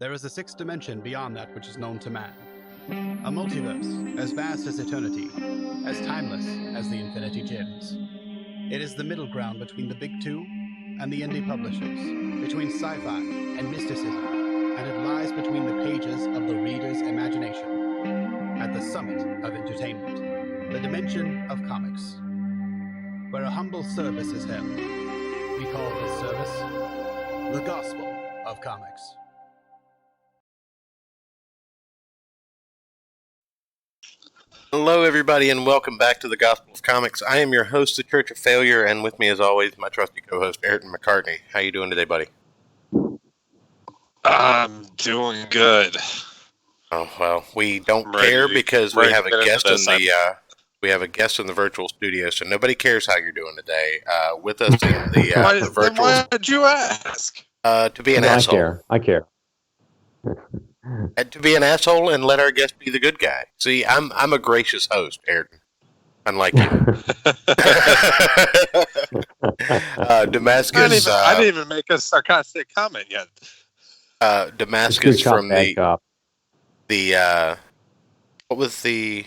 There is a sixth dimension beyond that which is known to man. A multiverse as vast as eternity, as timeless as the Infinity Gems. It is the middle ground between the big two and the indie publishers, between sci-fi and mysticism, and it lies between the pages of the reader's imagination. At the summit of entertainment, the dimension of comics, where a humble service is held. We call this service the Gospel of Comics. Hello, everybody, and welcome back to the Gospel of Comics. I am your host, the Church of Failure, and with me, as always, my trusty co-host, Ayrton McCartney. How you doing today, buddy? I'm doing good. Oh well, we don't care because we have a guest in the we have a guest in the virtual studio, so nobody cares how you're doing today. With us in the virtual. Why did you ask? To be an asshole. I care. And to be an asshole and let our guest be the good guy. See, I'm a gracious host, Ayrton. Unlike you. Damascus. I didn't even make a sarcastic comment yet. Damascus from the what was the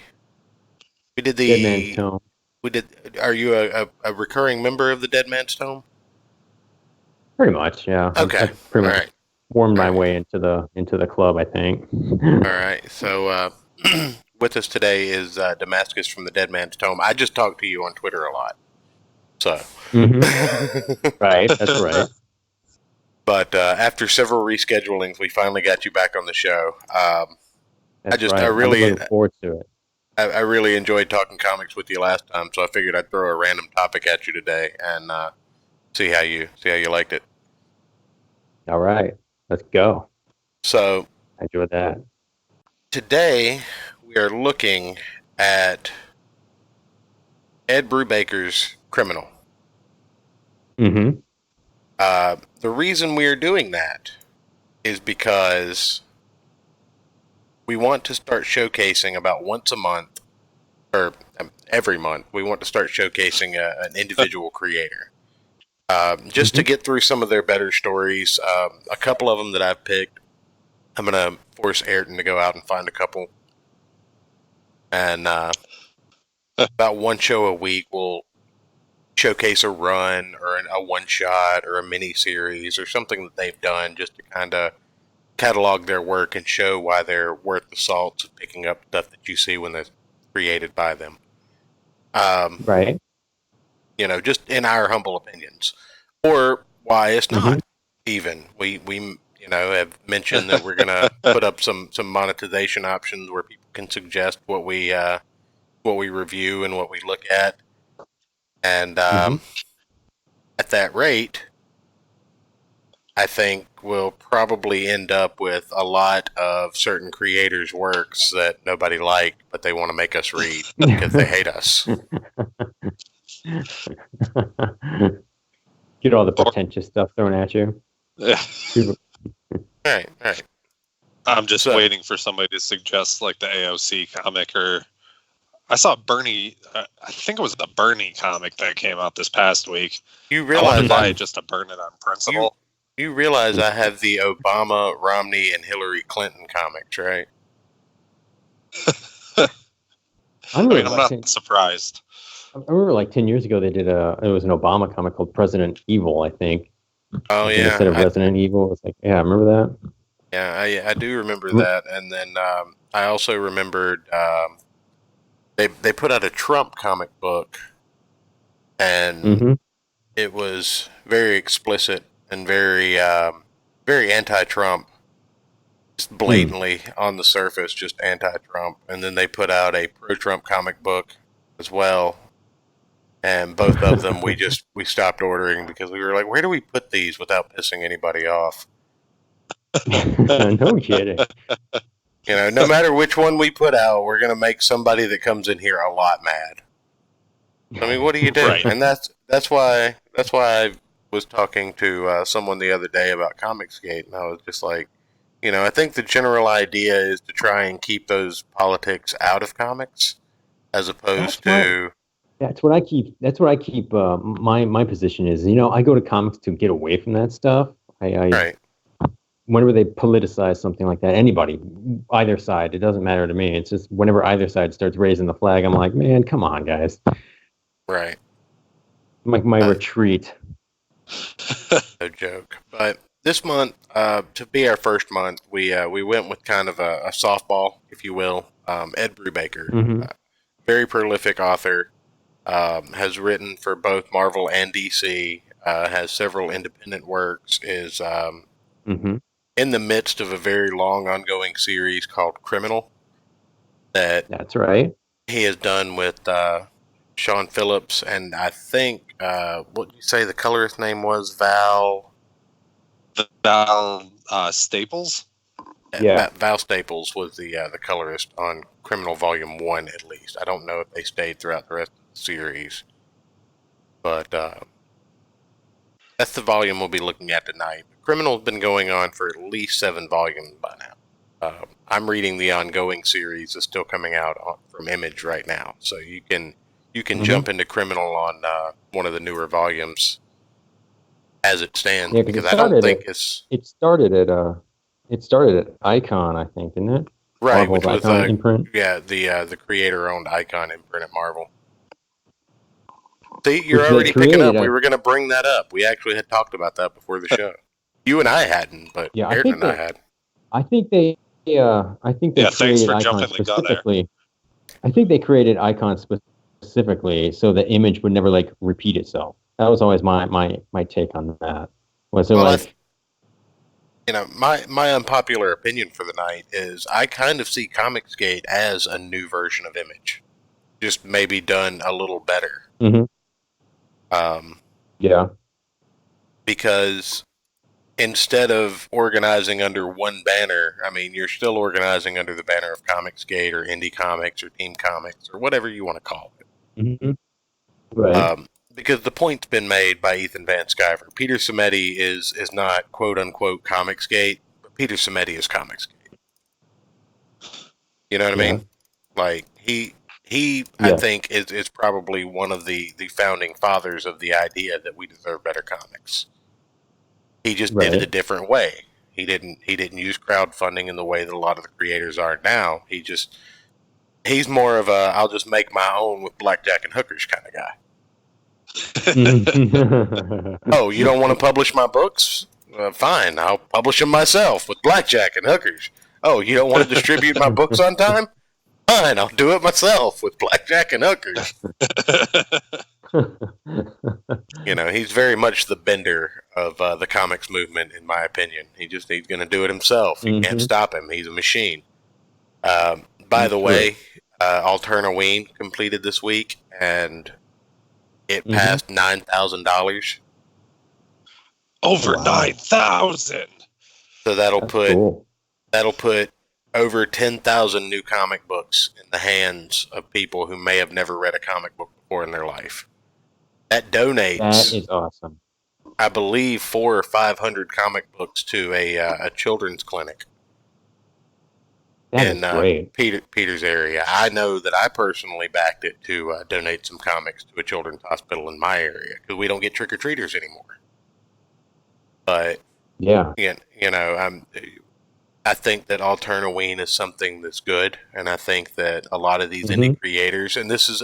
we did the Dead Man's Tome. We did. Are you a recurring member of the Dead Man's Tome? Pretty much, yeah. Okay. I pretty much right. wormed my way into the club, I think. All right. So with us today is Damascus from the Dead Man's Tome. I just talk to you on Twitter a lot. So. Right. That's right. But after several reschedulings, we finally got you back on the show. I really look forward to it. I really enjoyed talking comics with you last time, so I figured I'd throw a random topic at you today and see how you liked it. All right, let's go. So I enjoyed that. Today we are looking at Ed Brubaker's Criminal. Mm-hmm. The reason we are doing that is because we want to start showcasing about once a month, or every month, we want to start showcasing an individual creator. Just to get through some of their better stories. A couple of them that I've picked, I'm going to force Ayrton to go out and find a couple. And about one show a week, we'll showcase a run or a one-shot or a mini-series or something that they've done just to kind of catalog their work and show why they're worth the salt of picking up stuff that you see when they're created by them. Right. You know, just in our humble opinions. Or why it's not even. We have mentioned that we're going to put up some monetization options where people can suggest what we review and what we look at. And at that rate, I think we'll probably end up with a lot of certain creators' works that nobody liked, but they want to make us read because they hate us. Get all the pretentious stuff thrown at you. Right. I'm just waiting for somebody to suggest like the AOC comic, or I saw Bernie. I think it was the Bernie comic that came out this past week. You I realize want to buy it just to burn it on principle. You realize I have the Obama, Romney, and Hillary Clinton comics, right? I'm not surprised. I remember like 10 years ago they did it was an Obama comic called President Evil, I think. Oh, yeah. Instead of Resident Evil, it was like, yeah, I remember that. Yeah, I do remember that. And then I also remembered they put out a Trump comic book, and it was very explicit and very anti-Trump, just blatantly on the surface, just anti-Trump. And then they put out a pro-Trump comic book as well. And both of them we stopped ordering because we were like, where do we put these without pissing anybody off? No kidding. You know, no matter which one we put out, we're going to make somebody that comes in here a lot mad. I mean, what do you do? Right. And that's why I was talking to someone the other day about Comicsgate, and I was just like, you know, I think the general idea is to try and keep those politics out of comics, as opposed to. That's what I keep. My position is. You know, I go to comics to get away from that stuff. Right. whenever they politicize something like that, anybody, either side, it doesn't matter to me. It's just whenever either side starts raising the flag, I'm like, man, come on, guys. Right. My retreat. No joke. But this month, to be our first month, we went with kind of a softball, if you will. Ed Brubaker, Mhm. Very prolific author, has written for both Marvel and DC, has several independent works, is Mhm. in the midst of a very long ongoing series called Criminal that That's right. he has done with Sean Phillips, and I think, what did you say the colorist name was? Val Staples. Yeah. Val Staples was the colorist on Criminal Volume 1, at least. I don't know if they stayed throughout the rest of the series, but that's the volume we'll be looking at tonight. Criminal's been going on for at least 7 volumes by now. I'm reading the ongoing series that's still coming out from Image right now, so you can jump into Criminal on one of the newer volumes as it stands, Yeah, because because I don't think it's it started at Icon, I think, didn't it? right, Marvel's which was Icon imprint. the creator-owned Icon imprint at Marvel. See, you're Which they already picking up. created. We were going to bring that up. We actually had talked about that before the show. You and I hadn't, but Yeah, Ayrton and I had. I think they Yeah, thanks created for Icon jumping the gun there. specifically. I think they created Icon specifically so the image would never like repeat itself. That was always my take on that. Was it Well, like my unpopular opinion for the night is I kind of see Comicsgate as a new version of Image, just maybe done a little better. Mhm. Yeah. Because instead of organizing under one banner, I mean, you're still organizing under the banner of Comicsgate or Indie Comics or Team Comics or whatever you want to call it. Mm-hmm. Right. Because the point's been made by Ethan Van Sciver. Peter Simeti is not quote unquote Comicsgate, but Peter Simeti is Comicsgate. You know what I mean? Like he I think is probably one of the founding fathers of the idea that we deserve better comics. He just did it a different way. He didn't use crowdfunding in the way that a lot of the creators are now. He's more of a I'll just make my own with blackjack and hookers kind of guy. Oh, you don't want to publish my books? Fine, I'll publish them myself with blackjack and hookers. Oh, you don't want to distribute my books on time? Fine, I'll do it myself with blackjack and hookers. He's very much the Bender of the comics movement, in my opinion. He's going to do it himself. You can't stop him. He's a machine. By the way, Alternaween completed this week, and it passed $9,000. Over 9,000. So that'll put over 10,000 new comic books in the hands of people who may have never read a comic book before in their life. That donates. That is awesome. I believe 400 or 500 comic books to a children's clinic. That is great. Peter's area. I know that I personally backed it to donate some comics to a children's hospital in my area because we don't get trick-or-treaters anymore. But I think that Alternaween is something that's good, and I think that a lot of these indie creators, and this is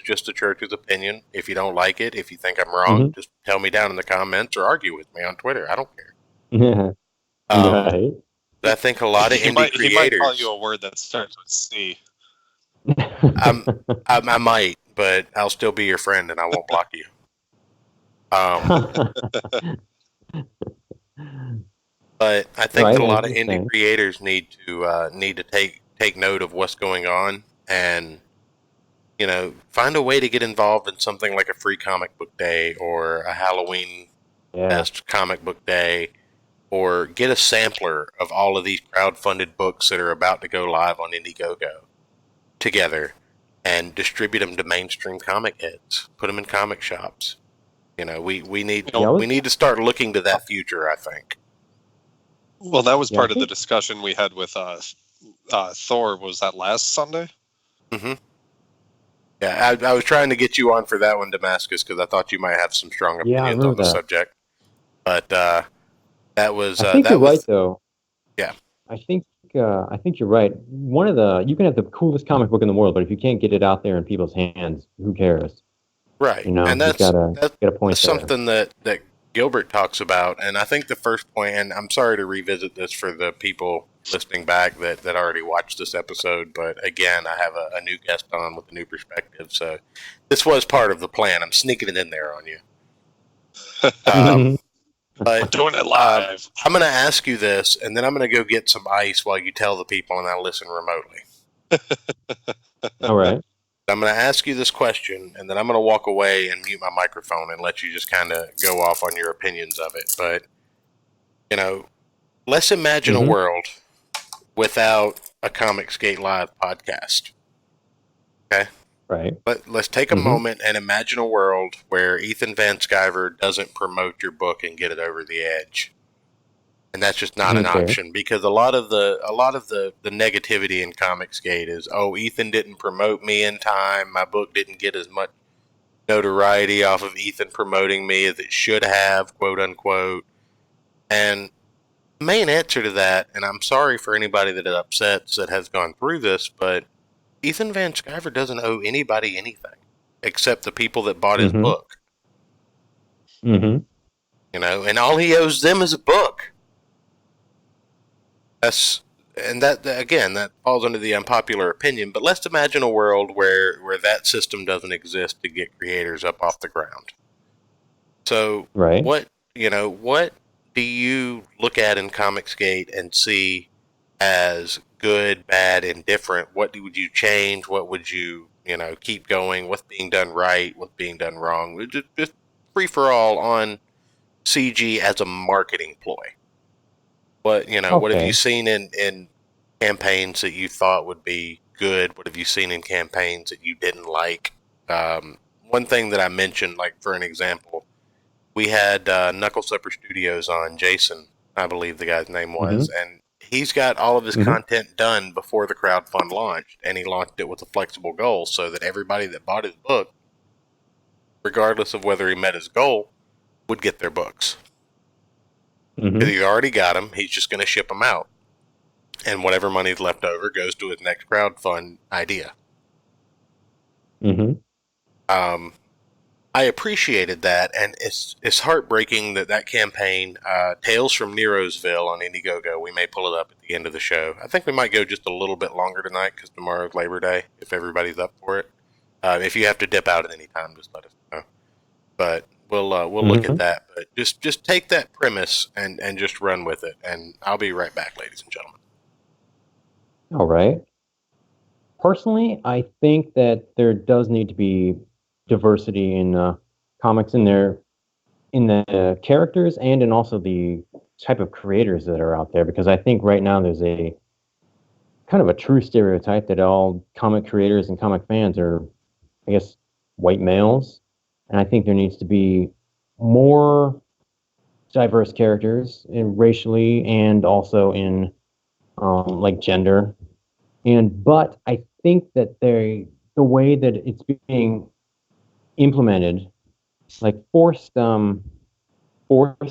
just the church's opinion. If you don't like it, if you think I'm wrong, just tell me down in the comments or argue with me on Twitter. I don't care. Yeah. Right. I think a lot of indie creators. He might call you a word that starts with C. I might, but I'll still be your friend, and I won't block you. But I think that a lot of indie creators need to take note of what's going on, and find a way to get involved in something like a free comic book day or a Halloween Fest comic book day, or get a sampler of all of these crowdfunded books that are about to go live on Indiegogo together and distribute them to mainstream comic heads. Put them in comic shops. We need to start looking to that future, I think. Well, that was part of the discussion we had with Thor. Was that last Sunday? Mm-hmm. Yeah, I was trying to get you on for that one, Damascus, because I thought you might have some strong opinions on the subject. But That was I think that you're was right, though. yeah. I think you're right. You can have the coolest comic book in the world, but if you can't get it out there in people's hands, who cares? Right, You know, and you've got to get a point that's there. something that Gilbert talks about, and I think the first point, and I'm sorry to revisit this for the people listening back that already watched this episode, but again, I have a new guest on with a new perspective, so this was part of the plan. I'm sneaking it in there on you. We're But doing it live. I'm going to ask you this, and then I'm going to go get some ice while you tell the people, and I'll listen remotely. All right. I'm going to ask you this question, and then I'm going to walk away and mute my microphone and let you just kind of go off on your opinions of it. But, you know, let's imagine a world without a Comicsgate Live podcast. Okay? Right. Let's take a moment and imagine a world where Ethan Van Sciver doesn't promote your book and get it over the edge. And that's just not an option, because a lot of the negativity in Comicsgate is, oh, Ethan didn't promote me in time. My book didn't get as much notoriety off of Ethan promoting me as it should have, quote unquote. And the main answer to that, and I'm sorry for anybody that it upsets that has gone through this, but Ethan Van Sciver doesn't owe anybody anything except the people that bought his book. You know, and all he owes them is a book. That falls under the unpopular opinion, but let's imagine a world where that system doesn't exist to get creators up off the ground. So what do you look at in Comicsgate and see as good, bad, indifferent? What would you change? What would you keep going? What's being done right? What's being done wrong? Just free for all on CG as a marketing ploy. What have you seen in campaigns that you thought would be good? What have you seen in campaigns that you didn't like? One thing that I mentioned, like for an example, we had Knuckle Slipper Studios on, Jason, I believe the guy's name was, and he's got all of his content done before the crowdfund launched, and he launched it with a flexible goal so that everybody that bought his book, regardless of whether he met his goal, would get their books. He already got them. He's just going to ship them out. And whatever money's left over goes to his next crowdfund idea. I appreciated that, and it's heartbreaking that campaign, Tales from Nerosville on Indiegogo, we may pull it up at the end of the show. I think we might go just a little bit longer tonight because tomorrow's Labor Day, if everybody's up for it. If you have to dip out at any time, just let us know. But we'll look at that. But just take that premise and just run with it. And I'll be right back, ladies and gentlemen. All right. Personally, I think that there does need to be diversity in comics in the characters and in also the type of creators that are out there, because I think right now there's a kind of a true stereotype that all comic creators and comic fans are, I guess, white males. And I think there needs to be more diverse characters racially and also in like gender. But I think that the way that it's being implemented, like forced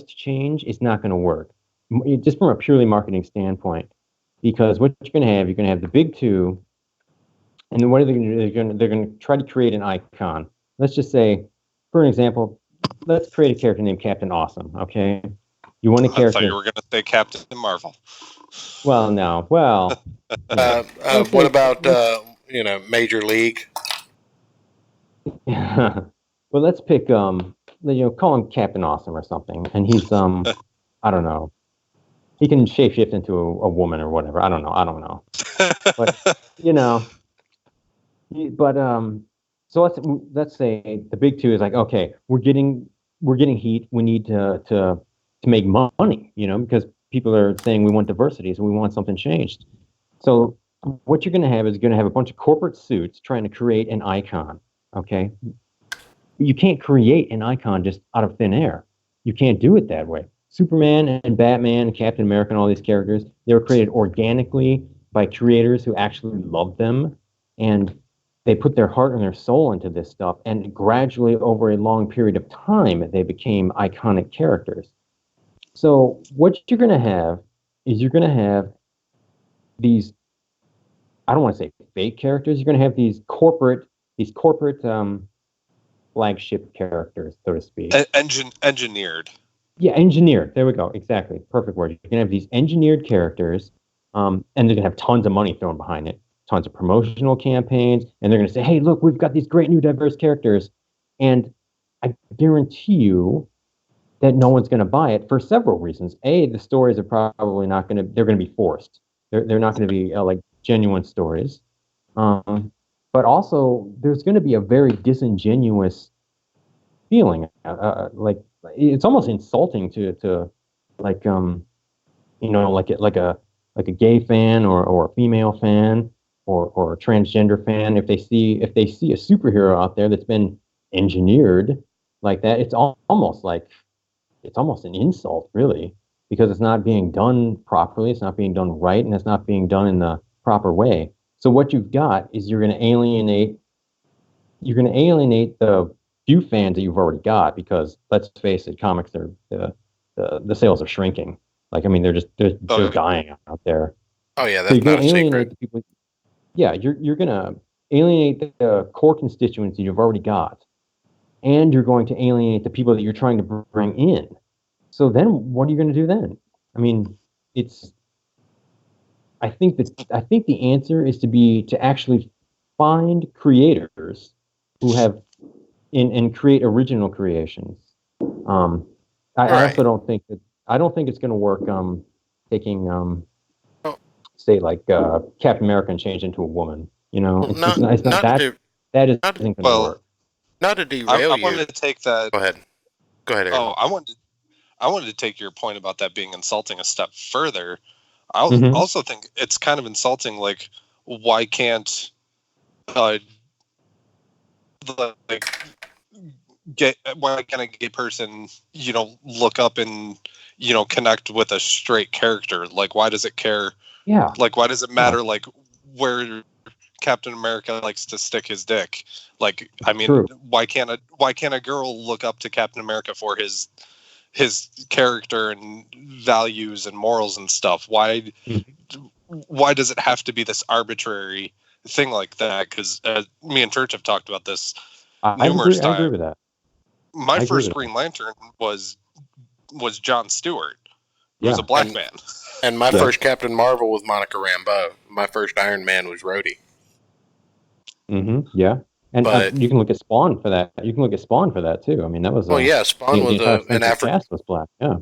change, is not going to work. Just from a purely marketing standpoint, because what you're going to have the big two, and then what are they going to do? They're going to try to create an icon. Let's just say, for an example, let's create a character named Captain Awesome. Okay, you want a character? I thought you were going to say Captain Marvel. Well, no. Well, what about Major League? Well, let's pick call him Captain Awesome or something, and he's I don't know, he can shapeshift into a woman or whatever. I don't know, but so let's say the big two is like, okay, we're getting heat. We need to make money, because people are saying we want diversity, so we want something changed. So what you're going to have is a bunch of corporate suits trying to create an icon. Okay, you can't create an icon just out of thin air. You can't do it that way. Superman and Batman and Captain America and all these characters, they were created organically by creators who actually loved them, and they put their heart and their soul into this stuff, and gradually over a long period of time they became iconic characters. So what you're going to have is you're going to have these, I don't want to say fake characters. You're going to have these corporate flagship characters, so to speak. Engineered. Yeah, engineered. There we go. Exactly. Perfect word. You're going to have these engineered characters, and they're going to have tons of money thrown behind it, tons of promotional campaigns, and they're going to say, hey, look, we've got these great new diverse characters. And I guarantee you that no one's going to buy it for several reasons. A, the stories are probably not going to, they're going to be forced. They're not going to be like genuine stories. But also, there's going to be a very disingenuous feeling. Like, it's almost insulting to like like a gay fan or a female fan or a transgender fan, if they see a superhero out there that's been engineered like that, it's almost an insult, really, because it's not being done properly, it's not being done right, and it's not being done in the proper way. So what you've got is you're going to alienate the few fans that you've already got, because let's face it, comics are the sales are shrinking. Like, I mean, they're dying out there. Oh yeah, So that's you're going not to a alienate secret. the people. Yeah, you're going to alienate the core constituency you've already got, and you're going to alienate the people that you're trying to bring in. So then, what are you going to do then? I mean, I think the answer is to actually find creators who have and create original creations. I also don't think it's going to work. Taking Oh, say like Captain America and change into a woman. You know, well, it's just not, that isn't going to Well, work. not to derail I you. wanted to take that. Go ahead, Eric. Oh, I wanted to take your point about that being insulting a step further. I also think it's kind of insulting. Like, why can't like why can't a gay person, look up and, connect with a straight character? Like, why does it care? Yeah. Like, why does it matter, like, where Captain America likes to stick his dick? Like, I mean, True. why can't a girl look up to Captain America for his character and values and morals and stuff? Why does it have to be this arbitrary thing like that? Because me and Church have talked about this numerous times. I agree with that. My first Green Lantern was John Stewart. He was a black man. And my first Captain Marvel was Monica Rambeau. My first Iron Man was Rhodey. Yeah. And you can look at Spawn for that. You can look at Spawn for that too. I mean, that was Spawn was an African cast was black. Yeah.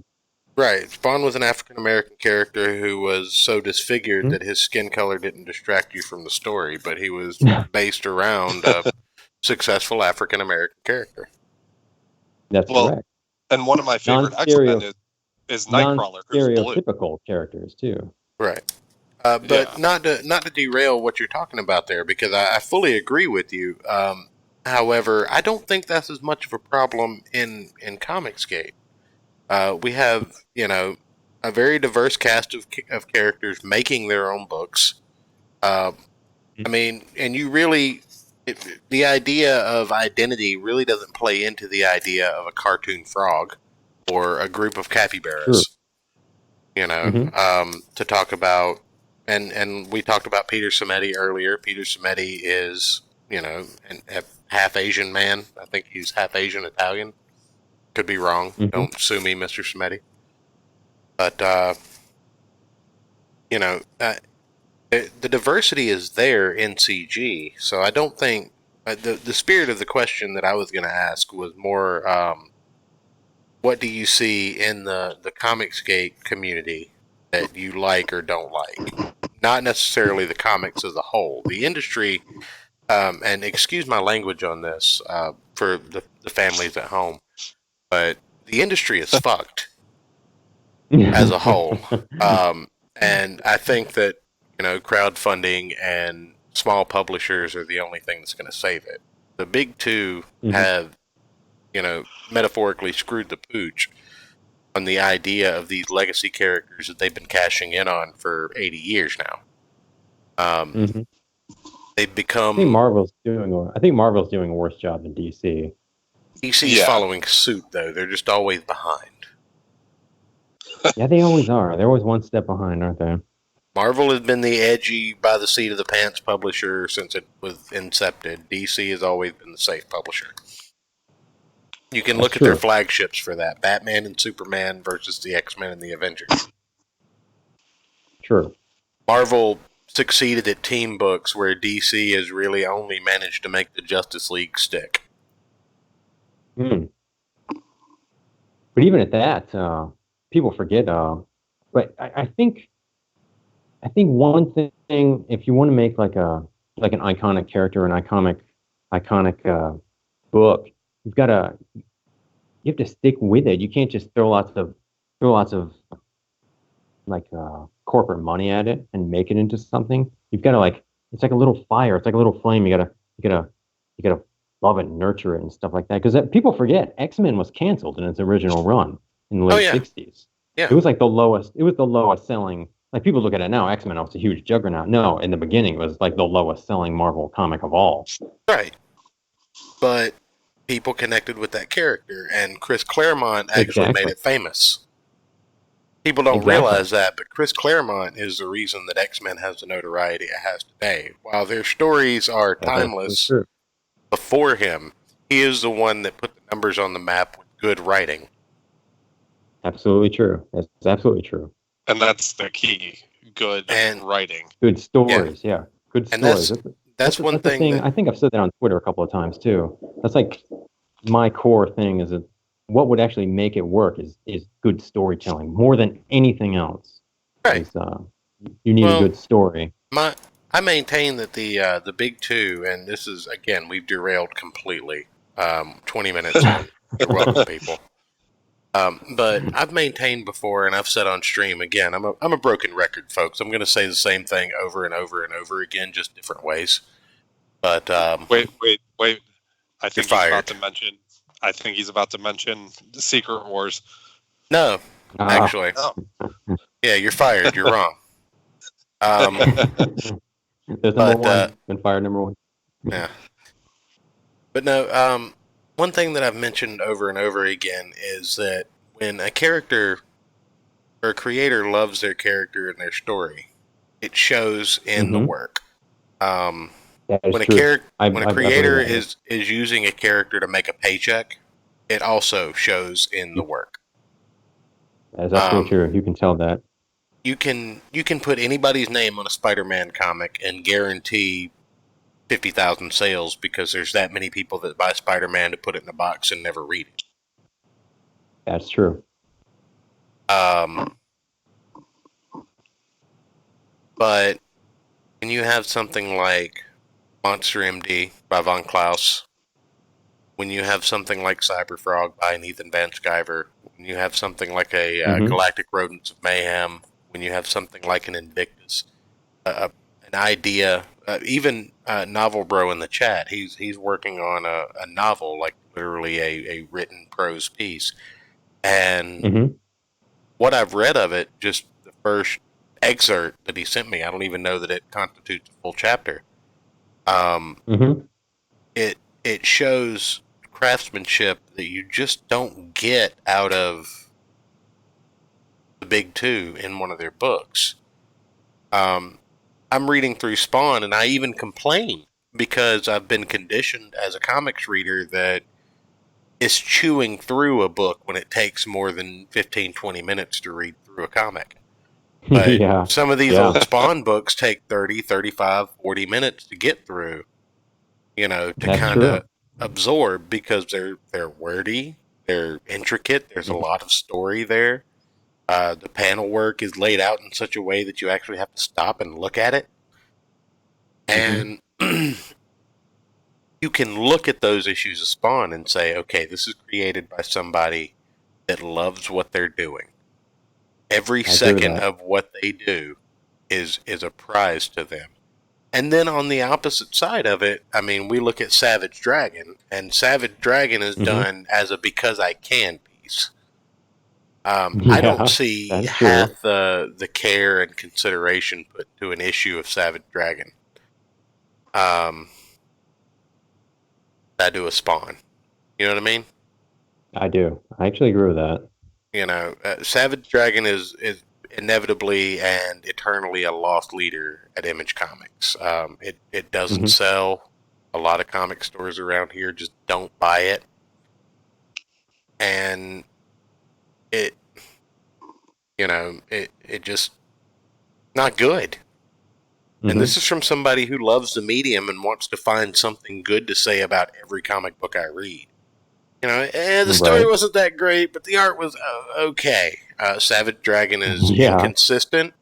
Right. Spawn was an African American character who was so disfigured that his skin color didn't distract you from the story, but he was based around a successful African American character. That's correct. And one of my favorite X-Men is Nightcrawler, who's blue. Stereotypical characters too. Right. But not to derail what you're talking about there, because I fully agree with you. However, I don't think that's as much of a problem in Comicsgate. We have, a very diverse cast of characters making their own books. I mean, and you really, the idea of identity really doesn't play into the idea of a cartoon frog or a group of capybaras. To talk about, and we talked about Peter Simeti earlier. Peter Simeti is, a half Asian man. I think he's half Asian Italian. Could be wrong. Don't sue me, Mr. Simeti. But, the diversity is there in CG, so I don't think the spirit of the question that I was going to ask was more, what do you see in the Comicsgate community that you like or don't like? Not necessarily the comics as a whole. The industry, and excuse my language on this for the families at home, but the industry is fucked as a whole. And I think that, crowdfunding and small publishers are the only thing that's going to save it. The big two have, metaphorically screwed the pooch on the idea of these legacy characters that they've been cashing in on for 80 years now. They've become... I think Marvel's doing a worse job than DC. DC's following suit, though. They're just always behind. Yeah, they always are. They're always one step behind, aren't they? Marvel has been the edgy, by the seat of the pants publisher since it was incepted. DC has always been the safe publisher. You can look at their flagships for that: Batman and Superman versus the X-Men and the Avengers. True. Marvel succeeded at team books where DC has really only managed to make the Justice League stick. But even at that, people forget. But I think one thing, if you want to make like an iconic character, an iconic book, you have to stick with it. You can't just throw lots of like corporate money at it and make it into something. You've got to it's like a little fire. It's like a little flame. You gotta love it, and nurture it, and stuff like that. Because people forget X-Men was canceled in its original run in the late '60s. Yeah, it was like the lowest. It was the lowest selling. Like people look at it now, X-Men was a huge juggernaut. No, in the beginning, it was like the lowest selling Marvel comic of all. Right. But people connected with that character, and Chris Claremont actually made it famous. People don't realize that, but Chris Claremont is the reason that X-Men has the notoriety it has today. While their stories are timeless before him, he is the one that put the numbers on the map with good writing. Absolutely true. That's absolutely true. And that's the key. Good writing. Good stories, yeah. Good stories. That's one thing. I think I've said that on Twitter a couple of times too. That's like my core thing is that what would actually make it work is good storytelling more than anything else. Right. You need a good story. I maintain that the big two, and this is, again, we've derailed completely. 20 minutes in. You're welcome, people. But I've maintained before, and I've said on stream, again, I'm a broken record, folks. I'm going to say the same thing over and over and over again, just different ways. But wait. I think he's about to mention the Secret Wars. No, actually. Yeah, you're fired. You're wrong. There's number one. Been fired number one. Yeah. But no, one thing that I've mentioned over and over again is that when a character or a creator loves their character and their story, it shows in the work. When a creator is using a character to make a paycheck, it also shows in the work. That's absolutely true. You can tell that. You can put anybody's name on a Spider-Man comic and guarantee 50,000 sales because there's that many people that buy Spider-Man to put it in a box and never read it. That's true. But when you have something like Monster MD by Von Klaus, when you have something like Cyberfrog by Nathan Van Sciver, when you have something like a Galactic Rodents of Mayhem, when you have something like an Invictus, an idea, even Novel Bro in the chat, he's working on a novel, like literally a written prose piece. And what I've read of it, just the first excerpt that he sent me, I don't even know that it constitutes a full chapter. It shows craftsmanship that you just don't get out of the big two in one of their books. I'm reading through Spawn, and I even complain because I've been conditioned as a comics reader that it's chewing through a book when it takes more than 15, 20 minutes to read through a comic. But some of these old Spawn books take 30, 35, 40 minutes to get through, to kind of absorb because they're wordy, they're intricate, there's a lot of story there. The panel work is laid out in such a way that you actually have to stop and look at it. And you can look at those issues of Spawn and say, okay, this is created by somebody that loves what they're doing. Every second of what they do is a prize to them. And then on the opposite side of it, I mean, we look at Savage Dragon, and Savage Dragon is done as a because I can piece. I don't see half the care and consideration put to an issue of Savage Dragon. I do a Spawn. You know what I mean? I do. I actually agree with that. Savage Dragon is inevitably and eternally a lost leader at Image Comics. It doesn't sell. A lot of comic stores around here just don't buy it, and it just not good. And this is from somebody who loves the medium and wants to find something good to say about every comic book I read. The story wasn't that great, but the art was okay. Savage Dragon is inconsistent.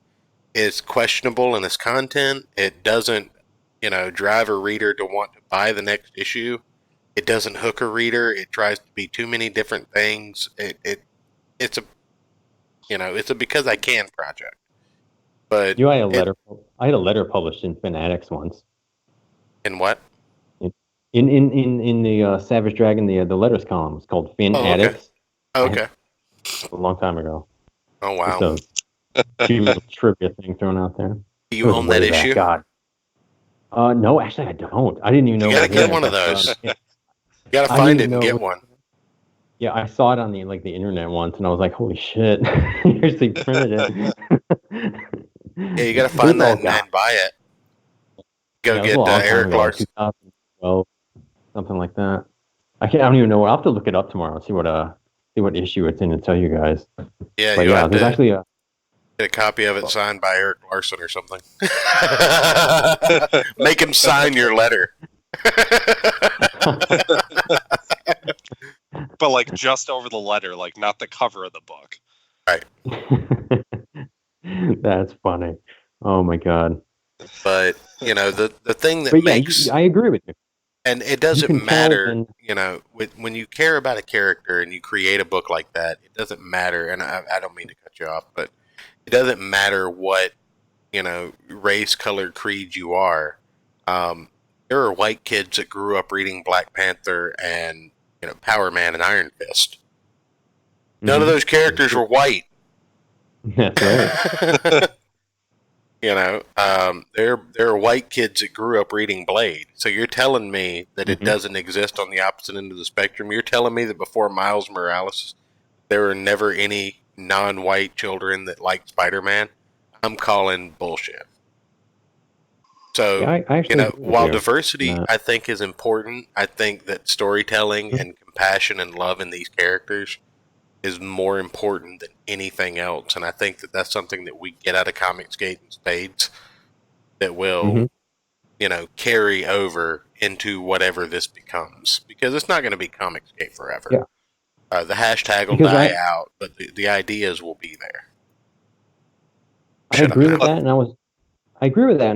It's questionable in its content. It doesn't, drive a reader to want to buy the next issue. It doesn't hook a reader. It tries to be too many different things. It's a because I can project. But I had a letter published in Fanatics once. In what? In the Savage Dragon, the letters column was called Fanatics. Okay. A long time ago. Oh wow! Just a cute little trivia thing thrown out there. Do you own that issue? God. No, actually, I don't. I didn't even know. You gotta get one of those. You gotta find it and get one. Yeah, I saw it on the internet once, and I was like, "Holy shit!" Here's the printed it. Yeah, you gotta find that and buy it. Go get Eric Larson. 2012, something like that. I don't even know. I'll have to look it up tomorrow. See what issue it's in and tell you guys. Yeah, but there's actually get a copy of it signed by Eric Larson or something. Make him sign your letter. But like just over the letter, like not the cover of the book. Right. That's funny. Oh my god. But the thing that makes I agree with you. And it doesn't matter, when you care about a character and you create a book like that, it doesn't matter, and I don't mean to cut you off, but it doesn't matter what, race, color, creed you are. There are white kids that grew up reading Black Panther and, Power Man and Iron Fist. None of those characters were white. That's right. There are white kids that grew up reading Blade. So you're telling me that it doesn't exist on the opposite end of the spectrum? You're telling me that before Miles Morales, there were never any non-white children that liked Spider-Man? I'm calling bullshit. So, while diversity, I think, is important, I think that storytelling and compassion and love in these characters is more important than anything else. And I think that that's something that we get out of Comicsgate in spades that will, carry over into whatever this becomes. Because it's not going to be Comicsgate forever. Yeah. The hashtag will die out, but the ideas will be there. I agree with that, and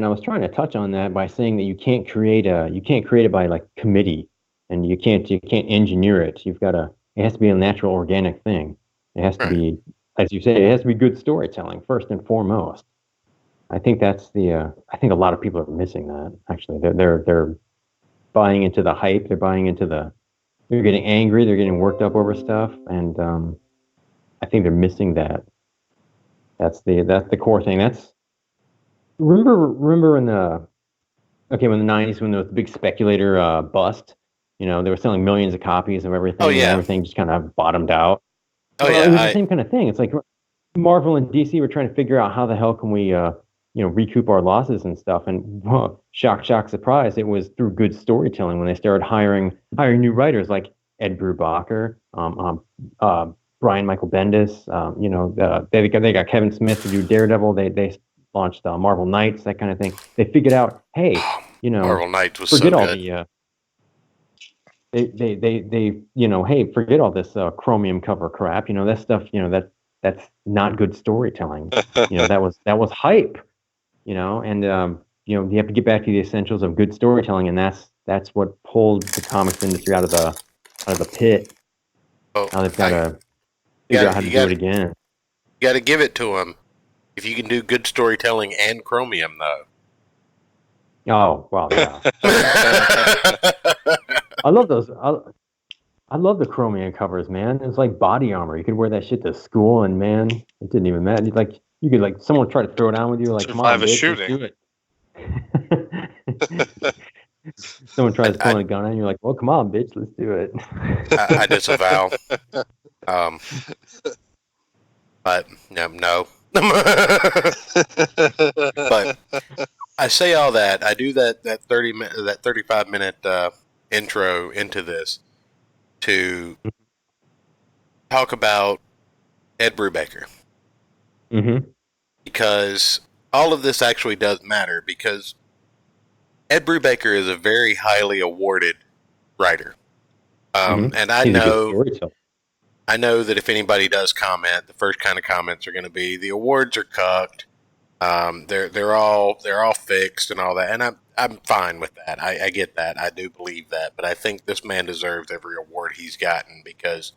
I was trying to touch on that by saying that you can't create it by like committee, and you can't engineer it. It has to be a natural, organic thing. It has to be, as you say, it has to be good storytelling first and foremost. I think that's I think a lot of people are missing that. Actually, they're buying into the hype. They're buying into they're getting angry. They're getting worked up over stuff, and I think they're missing that. That's the core thing. Remember in the 90s when there was the big speculator bust. They were selling millions of copies of everything. Oh, yeah. And everything just kind of bottomed out. Oh, yeah. It was the same kind of thing. It's like Marvel and DC were trying to figure out how the hell can we, recoup our losses and stuff. And shock, surprise, it was through good storytelling when they started hiring new writers like Ed Brubaker, Brian Michael Bendis. They got Kevin Smith to do Daredevil. They launched Marvel Knights, that kind of thing. They figured out, hey, Marvel Knights was forget so all good. Hey, forget all this chromium cover crap. That stuff. That's not good storytelling. That was hype. And you have to get back to the essentials of good storytelling, and that's what pulled the comics industry out of the pit. Oh, now they've got to figure out how to do it again. You got to give it to them. If you can do good storytelling and chromium, though. Oh, well, yeah. I love those. I love the chromium covers, man. It's like body armor. You could wear that shit to school, and man, it didn't even matter. You could someone try to throw it down with you, like, come on, bitch, let's do it. Someone tries pulling a gun on you, you're like, well, come on, bitch, let's do it. I disavow. but no. But I say all that. I do that 35-minute intro into this to talk about Ed Brubaker. Mm-hmm. Because all of this actually does matter, because Ed Brubaker is a very highly awarded writer. Mm-hmm. And He's a good storyteller. I know that if anybody does comment, the first kind of comments are going to be the awards are cucked. They're all fixed and all that, and I'm fine with that. I get that. I do believe that, but I think this man deserves every award he's gotten, because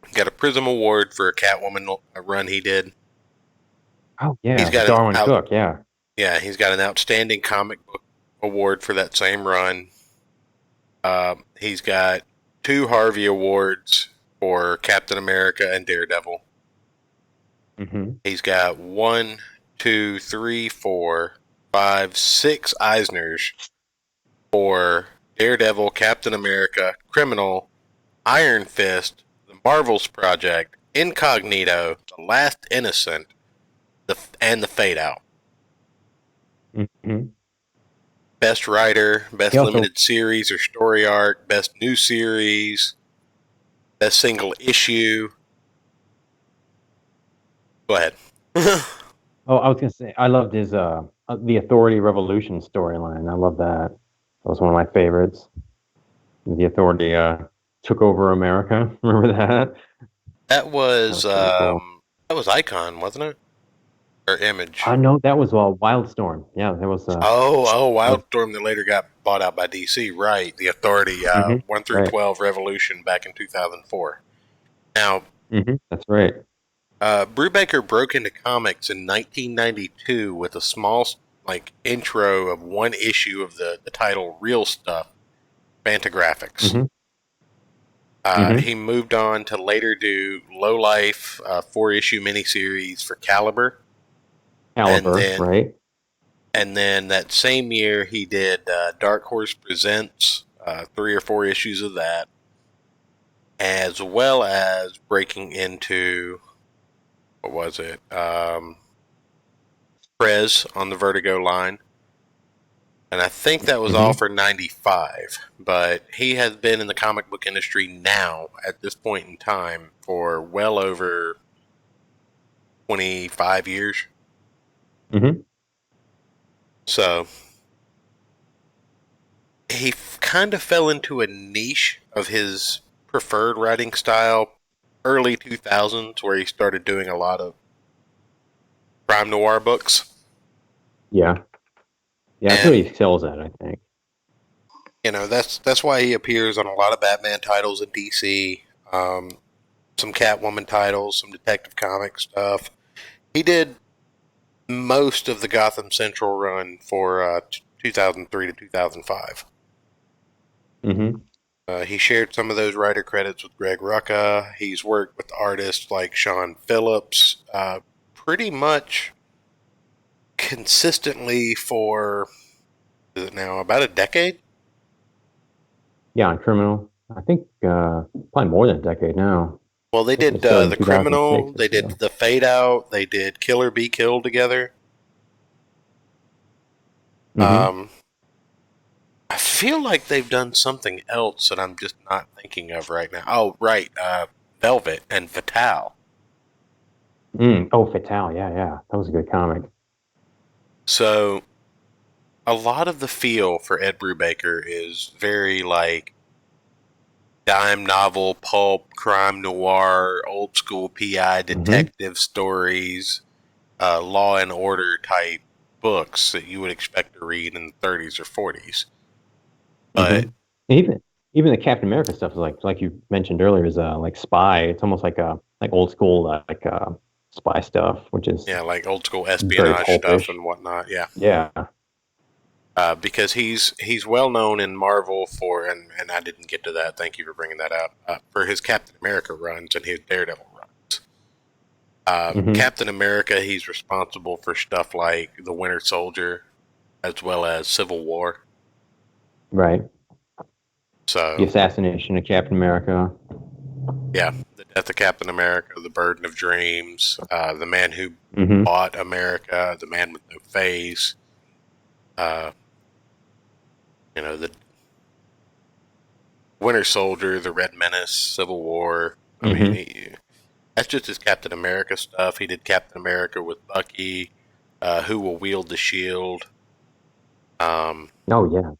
he got a Prism Award for a Catwoman run he did. Oh yeah, He's got Darwin Cook. Yeah. Yeah, he's got an outstanding comic book award for that same run. He's got 2 Harvey Awards for Captain America and Daredevil. Mm-hmm. He's got 1, 2, 3, 4, 5, 6 Eisners for Daredevil, Captain America, Criminal, Iron Fist, The Marvels Project, Incognito, The Last Innocent, and The Fade Out. Mm-hmm. Best writer, best limited series or story arc, best new series, best single issue. Go ahead. Oh, I was gonna say I loved his the Authority Revolution storyline. I love that. That was one of my favorites. The Authority took over America. Remember that? That was cool. that was Icon, wasn't it? Or Image? No, that was Wildstorm. Yeah, that was. Wildstorm that later got bought out by DC. Right, the Authority 1 through 12 Revolution back in 2004. Now, that's right. Brubaker broke into comics in 1992 with a small intro of 1 issue of the title Real Stuff, Fantagraphics. He moved on to later do Low Life 4-issue miniseries for Caliber. Right. And then that same year he did Dark Horse Presents, 3 or 4 issues of that, as well as breaking into, what was it? Prez on the Vertigo line. And I think that was all for 95. But he has been in the comic book industry now, at this point in time, for well over 25 years. So he kind of fell into a niche of his preferred writing style early 2000s, where he started doing a lot of crime noir books. Yeah, that's what he excels at, I think. You know, that's why he appears on a lot of Batman titles in DC, some Catwoman titles, some Detective Comics stuff. He did most of the Gotham Central run for 2003 to 2005. He shared some of those writer credits with Greg Rucka. He's worked with artists like Sean Phillips pretty much consistently for, is it now, about a decade? Yeah, on Criminal. I think probably more than a decade now. Well, they did The Criminal, they did The Fade Out, they did Kill or Be Killed together. I feel like they've done something else that I'm just not thinking of right now. Oh, right. Velvet and Fatale. Fatale. Yeah. That was a good comic. So, a lot of the feel for Ed Brubaker is very like dime novel, pulp, crime noir, old school PI detective stories, Law and Order type books that you would expect to read in the 30s or 40s. But even the Captain America stuff is like you mentioned earlier, is like spy. It's almost like old school spy stuff, which is like old school espionage stuff and whatnot. Yeah. Because he's well known in Marvel for, and I didn't get to that. Thank you for bringing that up. For his Captain America runs and his Daredevil runs. Captain America, he's responsible for stuff like The Winter Soldier, as well as Civil War. Right. So the assassination of Captain America. Yeah, the death of Captain America, the burden of dreams, the man who Mm-hmm. bought America, the man with no face. Uh, the Winter Soldier, the Red Menace, Civil War. I mean, Mm-hmm. that's just his Captain America stuff. He did Captain America with Bucky, Who Will Wield the Shield. Oh yeah.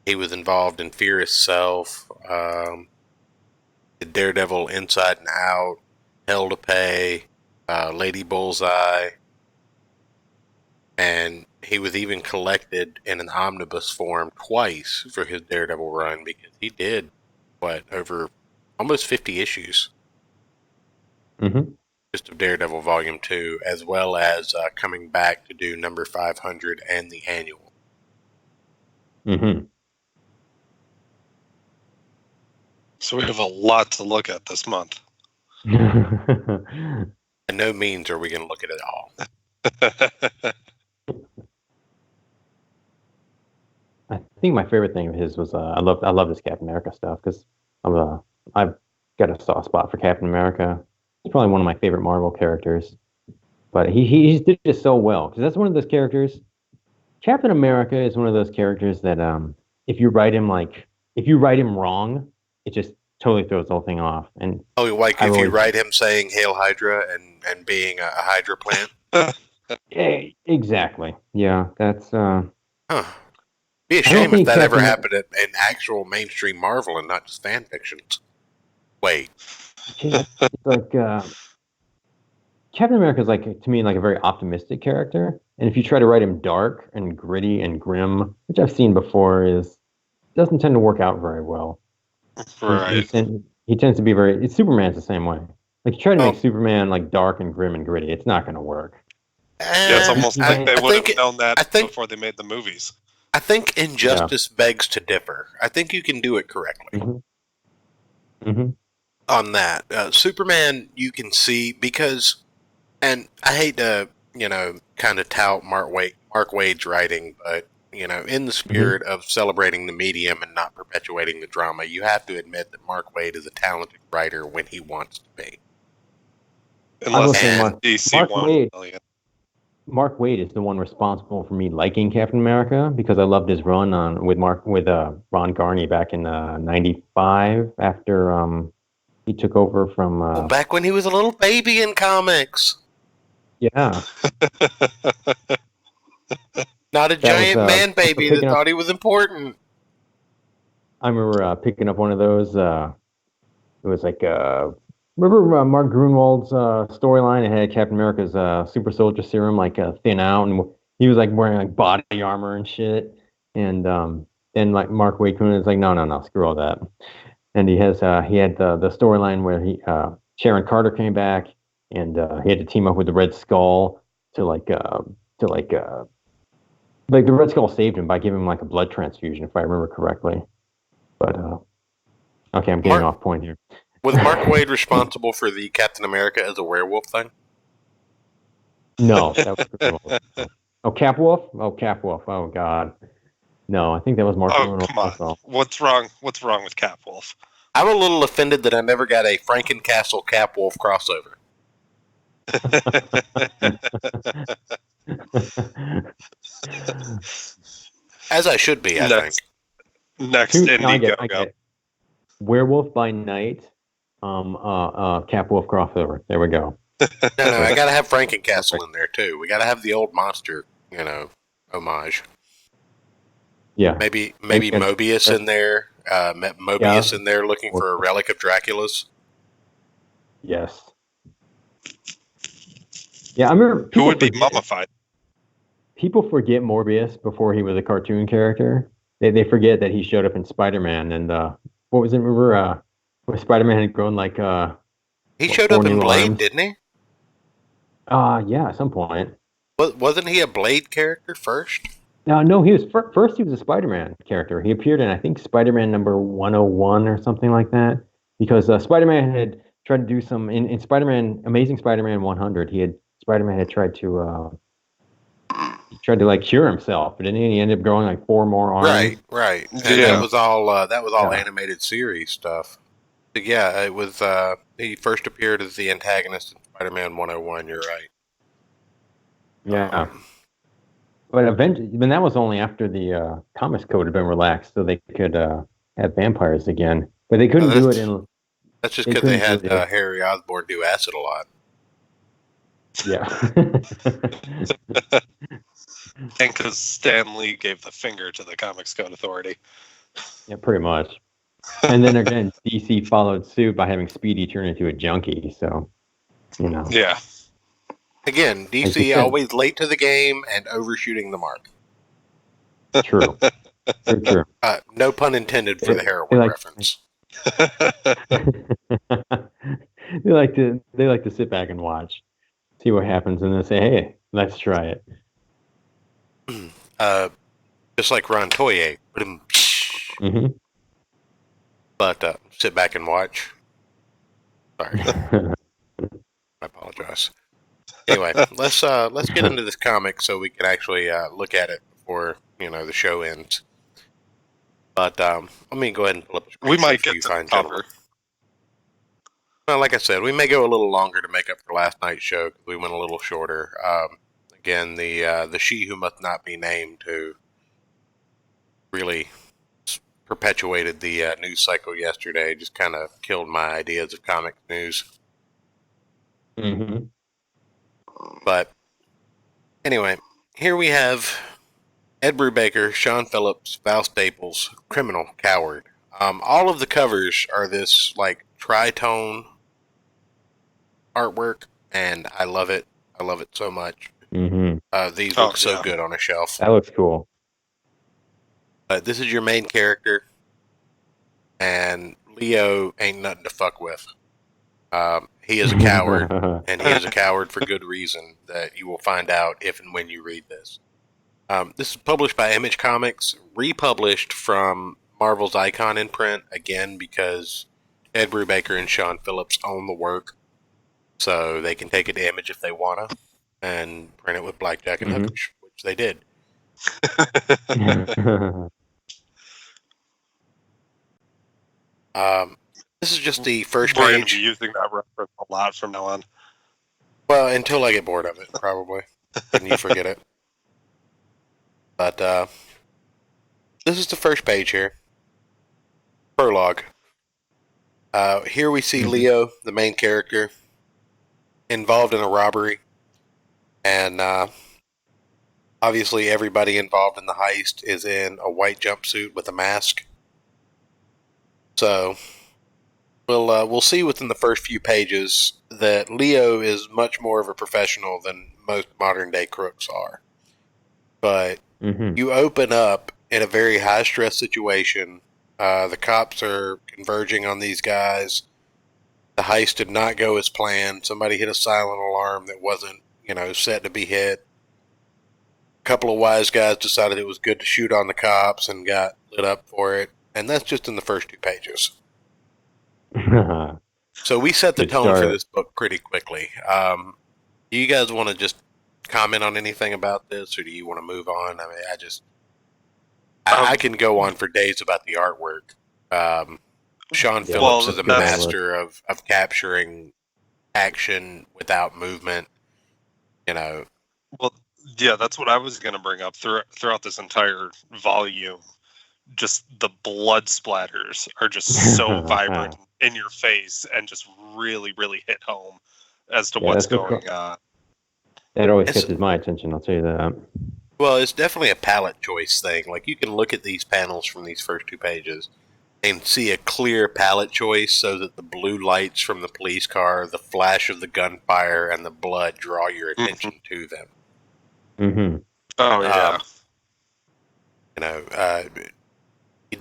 He was involved in Fear Itself, Daredevil Inside and Out, Hell to Pay, Lady Bullseye, and he was even collected in an omnibus form twice for his Daredevil run because he did, over almost 50 issues Mm-hmm. just of Daredevil Volume 2, as well as coming back to do number 500 and the annual. Mm-hmm. So we have a lot to look at this month. By no means are we going to look at it all. I think my favorite thing of his was I love his Captain America stuff because I've got a soft spot for Captain America. He's probably one of my favorite Marvel characters, but he just did it so well because that's one of those characters. Captain America is one of those characters that if you write him wrong, it just totally throws the whole thing off. And Oh, like I've if you always write him saying "Hail Hydra" and being a Hydra plant, yeah, exactly. Yeah, that's huh? Be a I don't shame if think that ever Captain happened in actual mainstream Marvel and not just fan fictions. Wait, it's like Captain America is like to me like a very optimistic character, and if you try to write him dark and gritty and grim, which I've seen before, is doesn't tend to work out very well. Right. He tends to be very. It's Superman's the same way. Like you try to make well, Superman like dark and grim and gritty, it's not going to work. Yeah, it's almost like they I would think have known that I think before they made the movies. I think Yeah. injustice begs to differ. I think you can do it correctly Hmm. Hmm. on that. Superman, you can see because, and I hate to kind of tout Mark Wade's writing, but in the Hmm. spirit of celebrating the medium and not perpetuating the drama, you have to admit that Mark Wade is a talented writer when he wants to be. I will Unless say And DC Mark won Wade. a million. Mark Wade is the one responsible for me liking Captain America because I loved his run on with Ron Garney back in '95 after he took over from back when he was a little baby in comics, yeah, not a that was giant man I remember baby that thought he was important. picking up one of those. It was like remember Mark Grunwald's storyline? It had Captain America's super soldier serum like thin out, and he was like wearing like body armor and shit. And then like Mark Wade Kuhn is like, no, screw all that. And he had the storyline where Sharon Carter came back, and he had to team up with the Red Skull to like the Red Skull saved him by giving him like a blood transfusion, if I remember correctly. But okay, I'm getting Mark off point here. Was Mark Wade responsible for the Captain America as a werewolf thing? No, that was Grunwald. Oh, Capwolf? Oh, Capwolf. Oh, God. No, I think that was Mark Oh, Grunwald come on. also. What's wrong? What's wrong with Catwolf? I'm a little offended that I never got a Frankencastle Capwolf crossover. As I should be, I think. Next I get Indiegogo. it. Werewolf by Night, Capwolf crossover. There we go. No, I gotta have Frankencastle in there too. We gotta have the old monster, homage. Yeah. Maybe Thanks, Mobius in there. Mobius Yeah. in there looking for a relic of Dracula's. Yes. Yeah, I remember. Who would be mummified? People forget Morbius before he was a cartoon character. They forget that he showed up in Spider-Man and what was it? Remember where Spider-Man had grown like He showed up in Blade, didn't he? Yeah, at some point. Wasn't he a Blade character first? No, he was first. He was a Spider-Man character. He appeared in I think Spider-Man number 101 or something like that. Because Spider-Man had tried to do some in Spider-Man, Amazing Spider-Man 100. Spider-Man had tried to like cure himself, but then he ended up growing like 4 more arms. Right. And Yeah. that was all animated series stuff. Yeah, it was. He first appeared as the antagonist in Spider-Man 101. You're right. Yeah. But eventually, that was only after the Comics Code had been relaxed, so they could have vampires again. But they couldn't do it in. That's just They because they couldn't had do it. Harry Osborn do acid a lot. Yeah. And because Stan Lee gave the finger to the Comics Code Authority. Yeah, pretty much. And then again, DC followed suit by having Speedy turn into a junkie. So, you know. Yeah. Again, Like you DC said. always late to the game and overshooting the mark. True. True. No pun intended for the heroin reference. They like to sit back and watch, see what happens, and then say, "Hey, let's try it." Just like Ron Toye. Mm-hmm. But sit back and watch. Sorry, I apologize. Anyway, let's get into this comic so we can actually look at it before the show ends. But let me go ahead and pull up. We might get to the cover. Well, like I said, we may go a little longer to make up for last night's show because we went a little shorter. Again, the she who must not be named, who really perpetuated the news cycle yesterday, just kind of killed my ideas of comic news. Mm-hmm. But anyway, here we have Ed Brubaker, Sean Phillips, Val Staples, Criminal, Coward. All of the covers are this like tritone artwork, and I love it. I love it so much. Mm-hmm. These look so good on a shelf. That looks cool. This is your main character, and Leo ain't nothing to fuck with. He is a coward, and he is a coward for good reason that you will find out if and when you read this. This is published by Image Comics, republished from Marvel's Icon imprint, again because Ed Brubaker and Sean Phillips own the work, so they can take it to Image if they want to, and print it with blackjack and hookers, which they did. This is just the first page. We're going to be using that reference a lot from now on. Well, until I get bored of it, probably. And you forget it. But this is the first page here. Prologue. Here we see Leo, the main character, involved in a robbery. And obviously everybody involved in the heist is in a white jumpsuit with a mask. So we'll see within the first few pages that Leo is much more of a professional than most modern day crooks are. But you open up in a very high stress situation. The cops are converging on these guys. The heist did not go as planned. Somebody hit a silent alarm that wasn't, set to be hit. A couple of wise guys decided it was good to shoot on the cops and got lit up for it. And that's just in the first 2 pages. So we set the tone for this book pretty quickly. Do you guys want to just comment on anything about this, or do you want to move on? I mean, I can go on for days about the artwork. Sean Phillips is a master of capturing action without movement. Well, yeah, that's what I was going to bring up throughout this entire volume. Just the blood splatters are just so vibrant in your face and just really, really hit home as to what's going on. That always catches my attention, I'll tell you that. Well, it's definitely a palette choice thing. Like, you can look at these panels from these first 2 pages and see a clear palette choice so that the blue lights from the police car, the flash of the gunfire, and the blood draw your attention to them. Mm-hmm. Oh, yeah.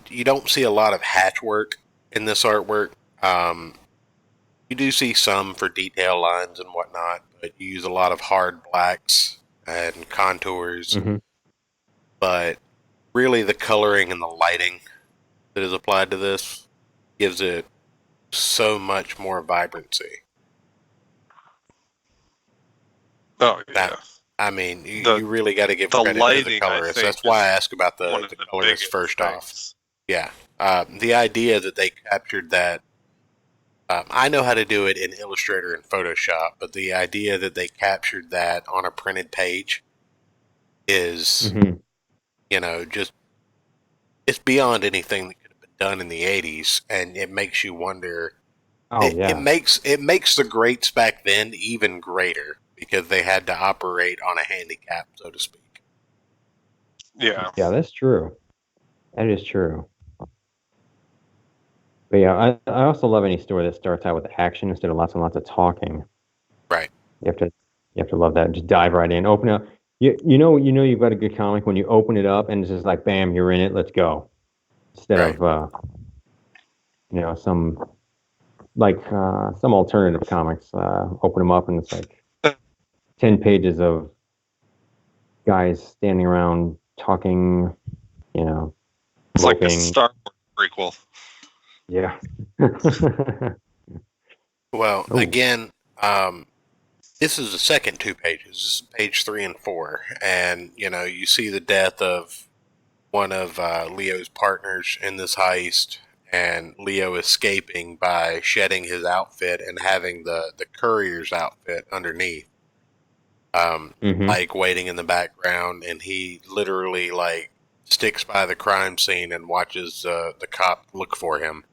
You don't see a lot of hatch work in this artwork. You do see some for detail lines and whatnot, but you use a lot of hard blacks and contours. But really the coloring and the lighting that is applied to this gives it so much more vibrancy. Oh, yeah. I mean, you really got to give credit to the colorist. That's why I asked about the colorist first off. Yeah. The idea that they captured that I know how to do it in Illustrator and Photoshop, but the idea that they captured that on a printed page is, just it's beyond anything that could have been done in the 80s, and it makes you wonder. Oh It yeah. makes the greats back then even greater because they had to operate on a handicap, so to speak. Yeah. Yeah, that's true. That is true. But yeah, I also love any story that starts out with action instead of lots and lots of talking. Right. You have to love that. Just dive right in. Open up. You know you've got a good comic when you open it up and it's just like bam, you're in it. Let's go. Instead Right. of some some alternative comics. Open them up and it's like 10 pages of guys standing around talking. It's like a Moping. Star Wars prequel. Yeah. Well, Ooh. again, this is the second 2 pages. This is page 3 and 4, and you see the death of one of Leo's partners in this heist, and Leo escaping by shedding his outfit and having the courier's outfit underneath, like waiting in the background, and he literally like sticks by the crime scene and watches the cop look for him.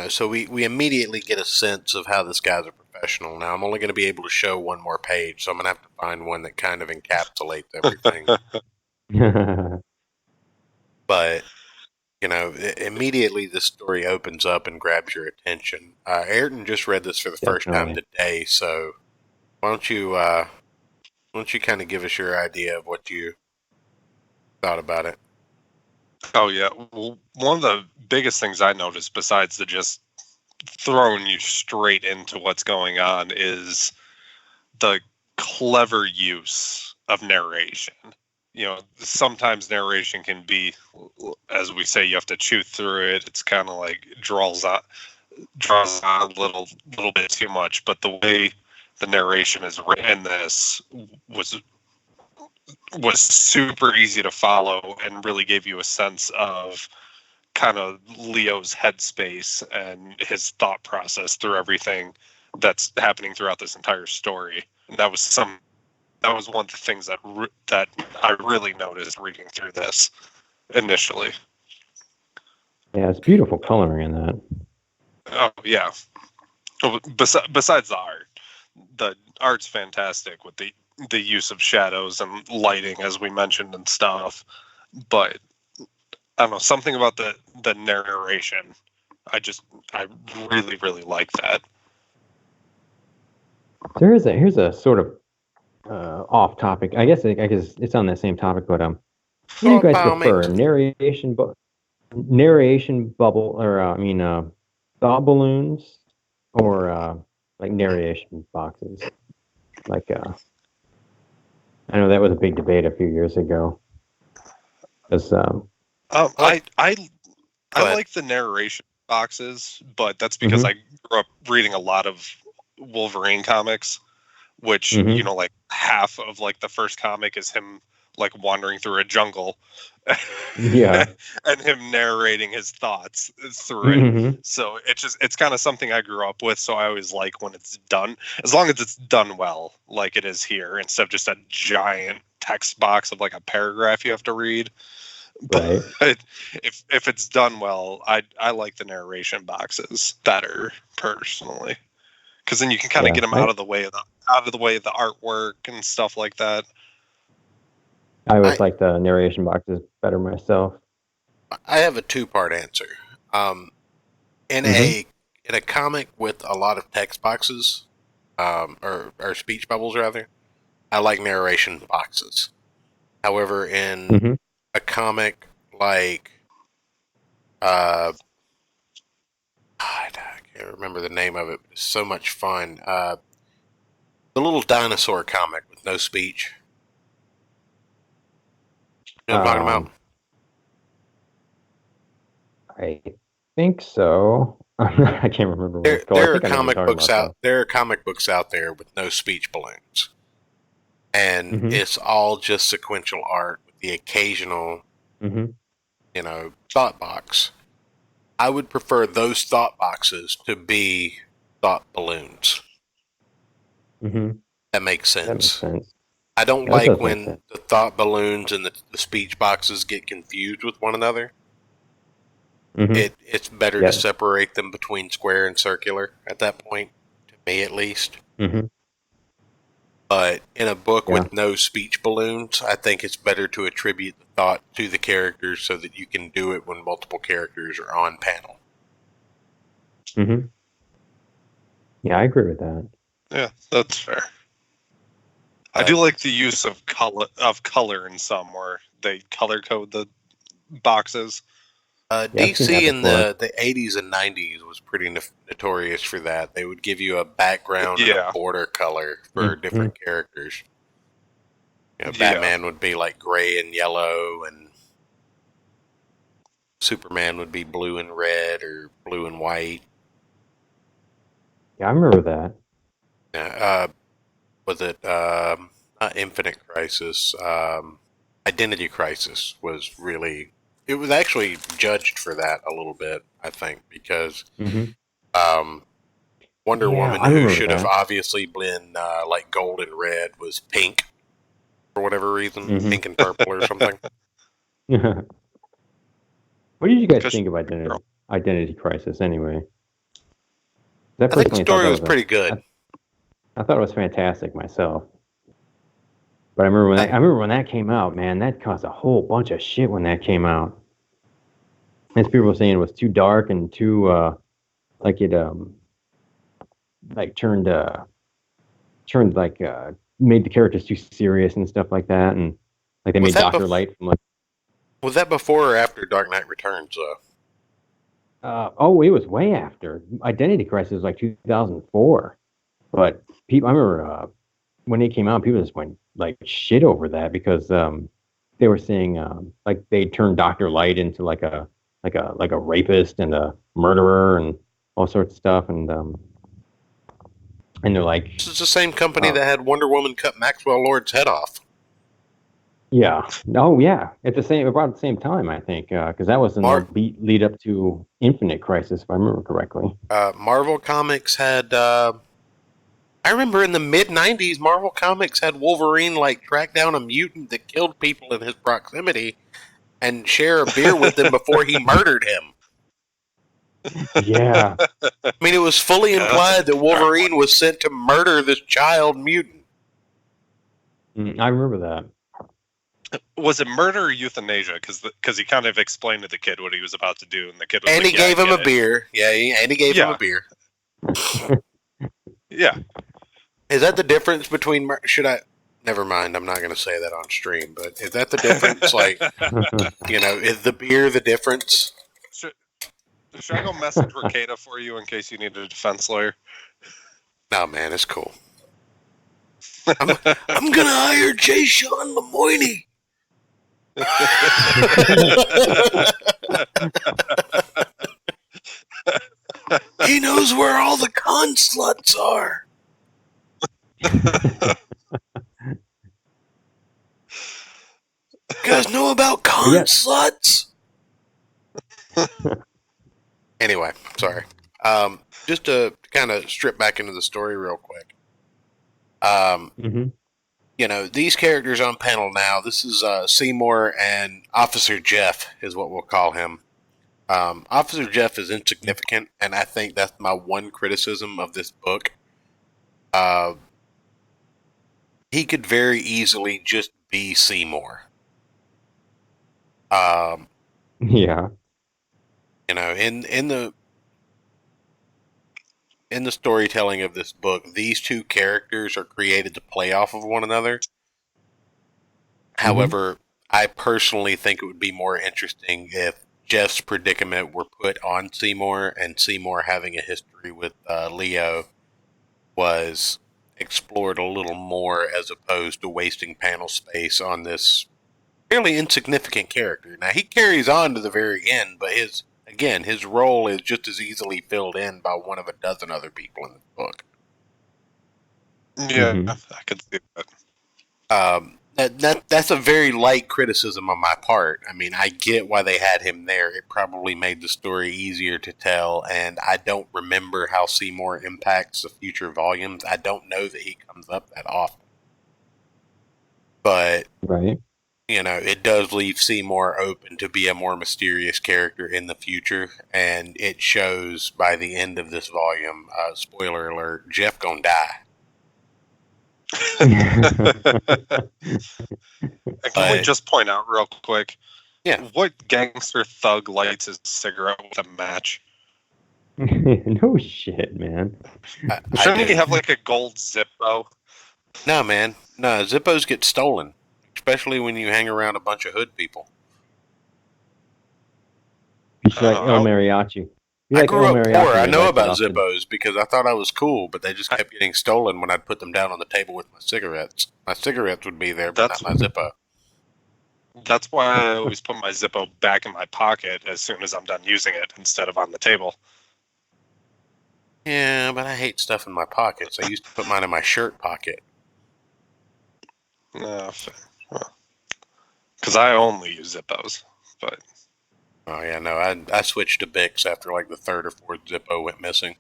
So we immediately get a sense of how this guy's a professional. Now, I'm only going to be able to show one more page, so I'm going to have to find one that kind of encapsulates everything. But, immediately this story opens up and grabs your attention. Ayrton just read this for the first time today, so why don't you kind of give us your idea of what you thought about it? Oh yeah. Well, one of the biggest things I noticed, besides the just throwing you straight into what's going on, is the clever use of narration. Sometimes narration can be, as we say, you have to chew through it. It's kind of like draws on a little bit too much. But the way the narration is written in this was super easy to follow and really gave you a sense of kind of Leo's headspace and his thought process through everything that's happening throughout this entire story. And that was one of the things that I really noticed reading through this initially. Yeah, it's beautiful coloring in that. Oh yeah. Besides the art's fantastic with the use of shadows and lighting, as we mentioned, and stuff. But I don't know, something about the narration. I really, really like that. Here's a sort of off topic. I guess it's on that same topic, but what do you guys prefer, narration bubble, or thought balloons, or like narration boxes? Like I know that was a big debate a few years ago. I like the narration boxes, but that's because I grew up reading a lot of Wolverine comics, which like half of like the first comic is him like wandering through a jungle, yeah, and him narrating his thoughts through it. So it's kind of something I grew up with. So I always like when it's done, as long as it's done well, like it is here, instead of just a giant text box of like a paragraph you have to read. Right. But if it's done well, I like the narration boxes better personally, because then you can kind of get them out of the way of the artwork and stuff like that. I always like the narration boxes better myself. I have a 2-part answer. In a comic with a lot of text boxes, or speech bubbles rather, I like narration boxes. However, in a comic like I can't remember the name of it, but it's so much fun. The little dinosaur comic with no speech. You know what I'm talking about? I think so. I can't remember what it's called. There are comic books out. There are comic books out there with no speech balloons, and it's all just sequential art with the occasional, thought box. I would prefer those thought boxes to be thought balloons. Mm-hmm. That makes That makes sense. sense. I don't That like does make when sense. the thought balloons and the speech boxes get confused with one another. Mm-hmm. It's better to separate them between square and circular at that point, to me at least. Mm-hmm. But in a book Yeah. with no speech balloons, I think it's better to attribute the thought to the characters so that you can do it when multiple characters are on panel. Mm-hmm. Yeah, I agree with that. Yeah, that's fair. I do like the use of color in some, where they color code the boxes. Yeah, I've seen DC that in before. the 80s and 90s was pretty notorious for that. They would give you a background and Yeah. a border color for Mhm. different characters. You know, Yeah. Batman would be like gray and yellow, and Superman would be blue and red or blue and white. Yeah, I remember that. Was it not Infinite Crisis? Identity Crisis was really. It was actually judged for that a little bit, I think, because Mm-hmm. Wonder Yeah, Woman, I who remember should have that. obviously been like gold and red, was pink for whatever reason, Mhm. pink and purple or something. What did you guys 'Cause think of Identity Crisis anyway? I I think the personally thought story that was was pretty good. I thought it was fantastic myself. But I remember when that came out, man, that caused a whole bunch of shit when that came out. As people were saying it was too dark and too like it like turned like made the characters too serious and stuff like that, and like they Was made that Dr. Light from like Was that before or after Dark Knight Returns? oh, it was way after. Identity Crisis was like 2004. But people, I remember when it came out, people just went like shit over that because they were saying like they turned Dr. Light into like a rapist and a murderer and all sorts of stuff, and they're like, This is the same company uh, that had Wonder Woman cut Maxwell Lord's head off. yeah, oh yeah, at about the same time, I think, because that was in the lead up to Infinite Crisis, if I remember correctly. Marvel Comics had. I remember in the mid '90s, Marvel Comics had Wolverine like track down a mutant that killed people in his proximity and share a beer with him before he murdered him. Yeah, I mean, it was fully implied that Wolverine was sent to murder this child mutant. I remember that. Was it murder or euthanasia? Because he kind of explained to the kid what he was about to do, and the kid was And like, he gave him a beer. Yeah, and he gave him a beer. Yeah. Is that the difference between... Should I... Never mind, I'm not going to say that on stream, but is that the difference? Like, you know, is the beer the difference? Should I go message Ricada for you in case you need a defense lawyer? No, man, it's cool. I'm going to hire Jay Sean Lemoyne. He knows where all the con sluts are. You guys know about con sluts? Anyway, sorry. Just to kind of strip back into the story real quick. You know, these characters on panel now, this is Seymour and Officer Jeff is what we'll call him. Officer Jeff is insignificant, and I think that's my one criticism of this book. He could very easily just be Seymour. Yeah. You know, in the storytelling of this book, these two characters are created to play off of one another. However, I personally think it would be more interesting if Jeff's predicament were put on Seymour, and Seymour having a history with Leo was explored a little more, as opposed to wasting panel space on this fairly insignificant character. Now, he carries on to the very end, but his role is just as easily filled in by one of a dozen other people in the book. Yeah, I could see that. That's a very light criticism on my part. I mean, I get why they had him there. It probably made the story easier to tell, and I don't remember how Seymour impacts the future volumes. I don't know that he comes up that often. But, Right. you know, it does leave Seymour open to be a more mysterious character in the future, and it shows by the end of this volume, spoiler alert, Jeff gonna die. And can we just point out real quick? Yeah. What gangster thug lights his cigarette with a match? No shit, man. Shouldn't he have like a gold Zippo? No, man. No, Zippos get stolen, especially when you hang around a bunch of hood people. You should like El Mariachi. I grew up poor. I know about Austin. Zippos because I thought I was cool, but they just kept getting stolen when I'd put them down on the table with my cigarettes. My cigarettes would be there, but not my Zippo. That's why I always put my Zippo back in my pocket as soon as I'm done using it instead of on the table. Yeah, but I hate stuff in my pockets. I used to put mine in my shirt pocket. No, because I only use Zippos. But oh yeah, no, I switched to Bics after like the third or fourth Zippo went missing.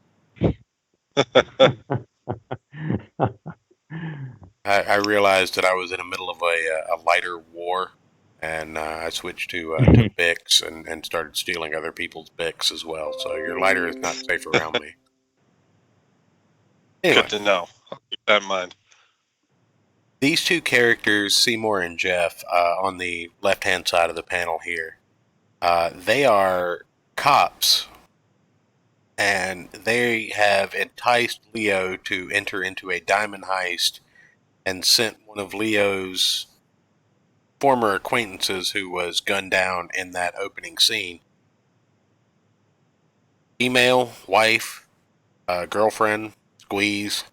I realized that I was in the middle of a lighter war, and I switched to Bics and started stealing other people's Bics as well. So your lighter is not safe around me. Anyway, good to know. I'll keep that in mind. These two characters, Seymour and Jeff, on the left-hand side of the panel here, they are cops, and they have enticed Leo to enter into a diamond heist and sent one of Leo's former acquaintances who was gunned down in that opening scene. Female, wife, girlfriend, squeeze.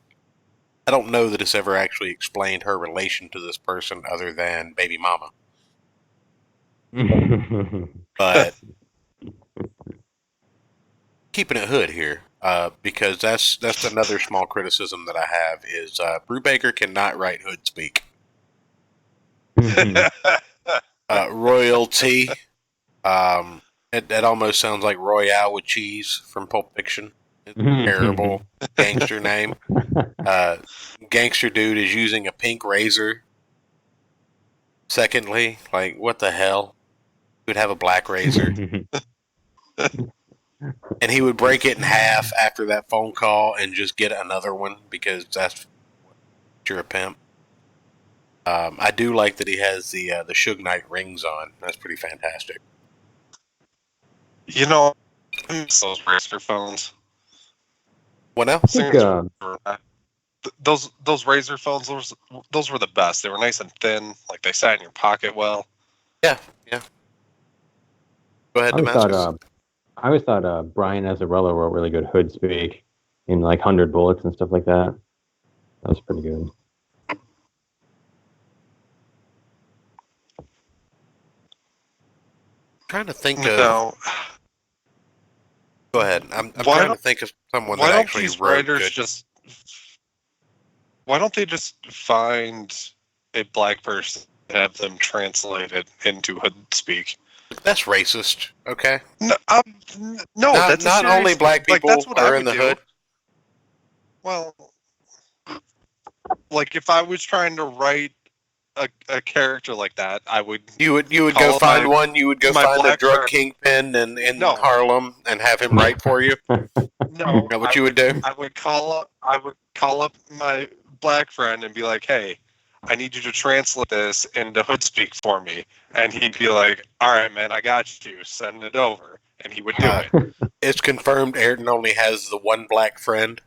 I don't know that it's ever actually explained her relation to this person other than baby mama. But keeping it hood here, because that's another small criticism that I have is Brubaker cannot write hood speak. Royalty. It almost sounds like Royale with cheese from Pulp Fiction. Terrible gangster name. Gangster dude is using a pink razor. Secondly, like, what the hell? He would have a black razor. And he would break it in half after that phone call and just get another one because that's you're a pimp. I do like that he has the Suge Knight rings on. That's pretty fantastic. You know, I miss those razor phones. What now? Those razor phones, those were the best. They were nice and thin, like they sat in your pocket well. Yeah. Go ahead, Damascus. I always thought Brian Azzarello wrote really good hood speak in like 100 Bullets and stuff like that. That was pretty good. I'm trying to think of. Go ahead. I'm trying to think of someone that actually wrote good. Why don't they just find a black person and have them translated into hood speak? That's racist, okay? No, that's not only black people are in the hood. Well, like if I was trying to write a character like that, I would. You would go find one. You would go find a drug kingpin in Harlem and have him write for you. No, is that what you would do? I would call up my black friend and be like, "Hey, I need you to translate this into hood speak for me." And he'd be like, "All right, man, I got you. Send it over." And he would do it. It's confirmed Ayrton only has the one black friend.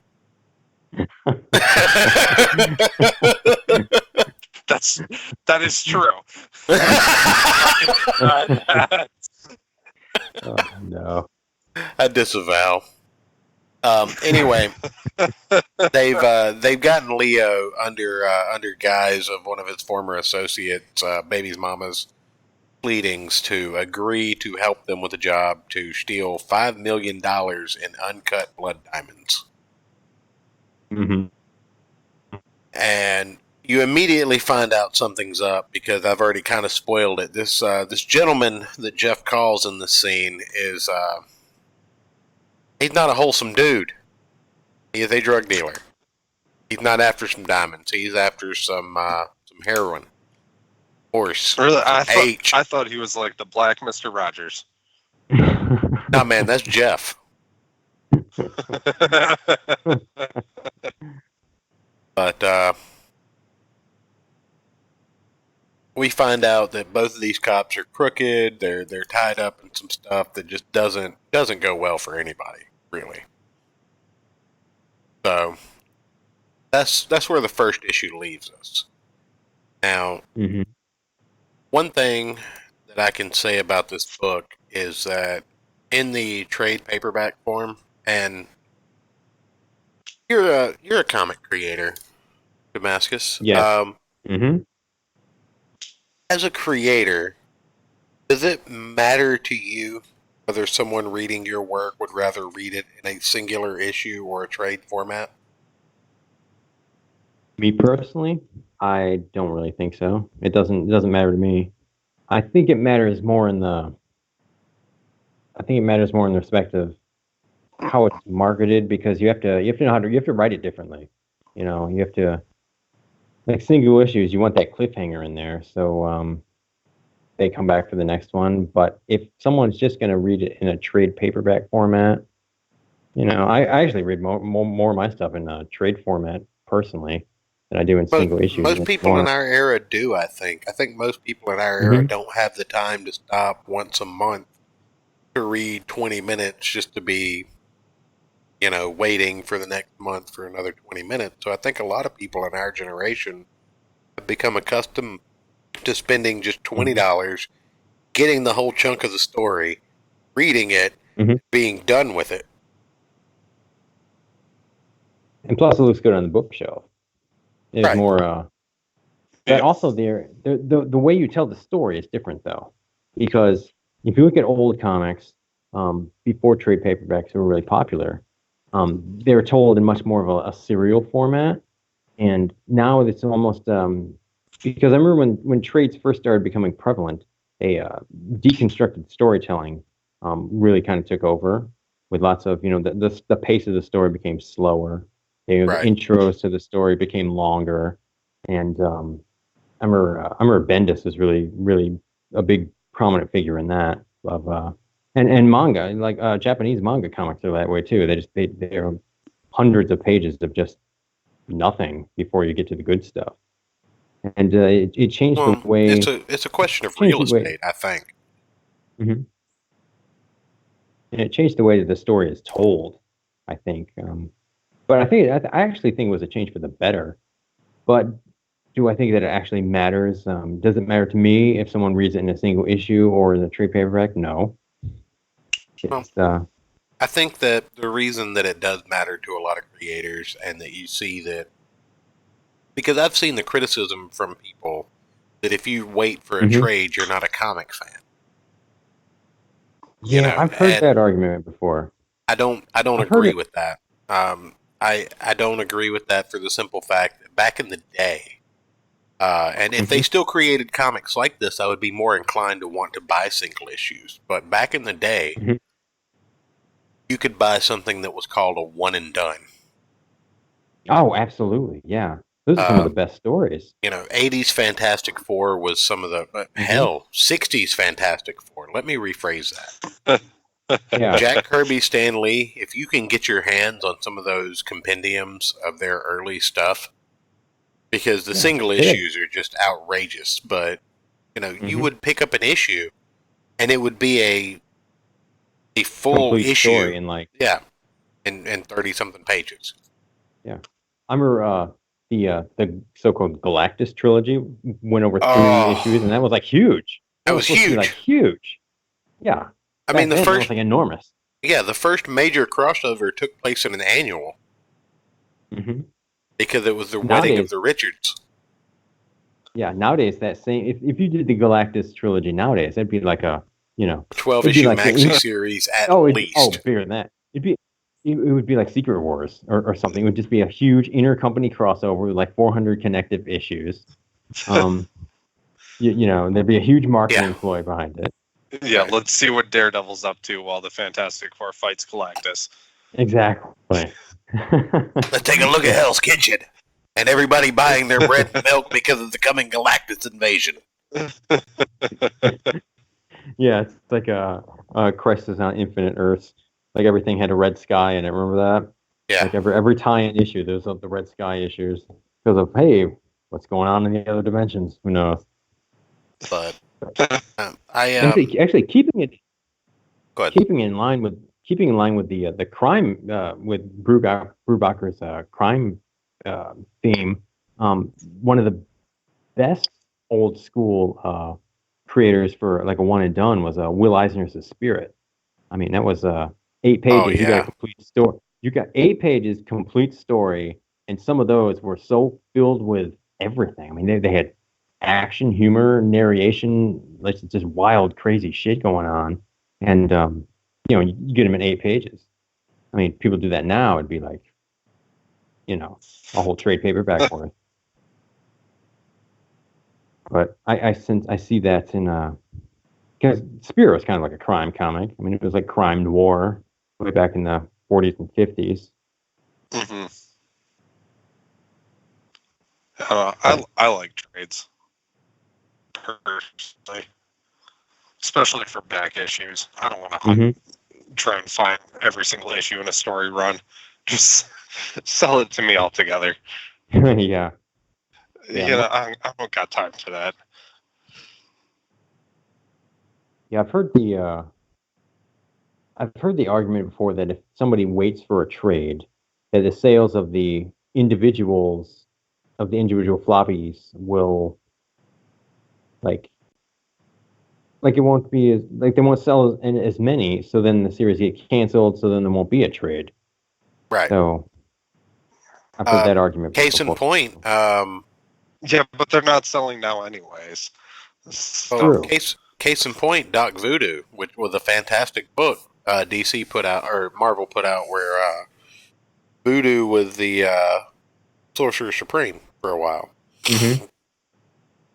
That is true. Oh, no. I disavow. Anyway, they've gotten Leo under guise of one of his former associates, baby's mama's pleadings to agree to help them with a job to steal $5 million in uncut blood diamonds. Mm-hmm. And you immediately find out something's up because I've already kind of spoiled it. This gentleman that Jeff calls in the scene is he's not a wholesome dude. He is a drug dealer. He's not after some diamonds. He's after some heroin. Horse. Really, H. I thought he was like the Black Mr. Rogers. No, man, that's Jeff. But we find out that both of these cops are crooked. They're tied up in some stuff that just doesn't go well for anybody, really. So that's where the first issue leaves us. Now, one thing that I can say about this book is that in the trade paperback form, and you're a comic creator, Damascus. Yes. As a creator, does it matter to you whether someone reading your work would rather read it in a singular issue or a trade format? Me personally, I don't really think so. It doesn't matter to me. I think it matters more in the respect of how it's marketed, because you have to write it differently. You know, you have to, like single issues, you want that cliffhanger in there, so they come back for the next one. But if someone's just going to read it in a trade paperback format, you know, I actually read more of my stuff in a trade format personally than I do in single issues. Most people in our era do, I think. I think most people in our era don't have the time to stop once a month to read 20 minutes just to be, you know, waiting for the next month for another 20 minutes. So I think a lot of people in our generation have become accustomed to spending just $20, getting the whole chunk of the story, reading it, being done with it. And plus, it looks good on the bookshelf. It's Right. more. But also, the way you tell the story is different, though, because if you look at old comics, before trade paperbacks were really popular, they were told in much more of a serial format, and now it's almost because I remember when trades first started becoming prevalent, a deconstructed storytelling really kind of took over, with lots of, you know, the pace of the story became slower. You know, the intros to the story became longer, and I remember Bendis was really a big prominent figure in that of and manga, like Japanese manga comics are that way too. They're hundreds of pages of just nothing before you get to the good stuff, and it changed the way. It's a question of real estate, I think. And it changed the way that the story is told, I think. But I actually think it was a change for the better. But do I think that it actually matters? Does it matter to me if someone reads it in a single issue or in a trade paperback? No. I think that the reason that it does matter to a lot of creators, and that you see that, because I've seen the criticism from people that if you wait for a trade, you're not a comic fan. Yeah, you know, I've heard that argument before. I don't agree with that. I don't agree with that for the simple fact that back in the day, and if they still created comics like this, I would be more inclined to want to buy single issues. But back in the day, you could buy something that was called a one and done. Oh, absolutely. Yeah. Those are some of the best stories. You know, 80s Fantastic Four was some of the, hell, 60s Fantastic Four. Let me rephrase that. Yeah. Jack Kirby, Stan Lee, if you can get your hands on some of those compendiums of their early stuff, because the single issues are just outrageous, but, you know, you would pick up an issue and it would be a full complete issue. Story in like... Yeah, in 30-something pages. Yeah. I remember the so-called Galactus trilogy went over 3 issues, and that was like huge. That was huge. Like huge. Yeah. I mean, the first was like enormous. Yeah, the first major crossover took place in an annual. Because it was the wedding of the Richards. Yeah, nowadays that same if you did the Galactus trilogy nowadays, that'd be like a 12-issue maxi series at least. Bigger than that. it would be like Secret Wars or something. It would just be a huge intercompany crossover with like 400 connective issues. You know, there'd be a huge marketing ploy behind it. Yeah, let's see what Daredevil's up to while the Fantastic Four fights Galactus. Exactly. Let's take a look at Hell's Kitchen. And everybody buying their bread and milk because of the coming Galactus invasion. Yeah, it's like a Crisis on Infinite Earths. Like everything had a red sky in it. Remember that? Yeah. Like every tie-in issue, there's the red sky issues because of hey, what's going on in the other dimensions? Who knows? But actually keeping it go ahead. keeping in line with the crime with Brubaker's crime theme. One of the best old school creators for like a one and done was Will Eisner's The Spirit. I mean, that was 8 pages. Oh, yeah. You got a complete story. You got 8 pages, complete story, and some of those were so filled with everything. I mean, they had action, humor, narration, like just wild, crazy shit going on, and you know, you get them in 8 pages. I mean, people do that now, it'd be like, you know, a whole trade paperback worth. But I see that in because Spirit was kind of like a crime comic. I mean, it was like crime noir way back in the 40s and 50s. Mm-hmm. I like trades personally, especially for back issues. I don't want to try and find every single issue in a story run. Just sell it to me altogether. Yeah. You know, I don't got time for that. Yeah, I've heard the argument before that if somebody waits for a trade, that the sales of the individual floppies will like it won't be as like they won't sell as many, so then the series get canceled, so then there won't be a trade. Right. So I've heard that argument. Case in point. Yeah, but they're not selling now anyways. True. Case in point, Doc Voodoo, which was a fantastic book DC put out, or Marvel put out, where Voodoo was the Sorcerer Supreme for a while,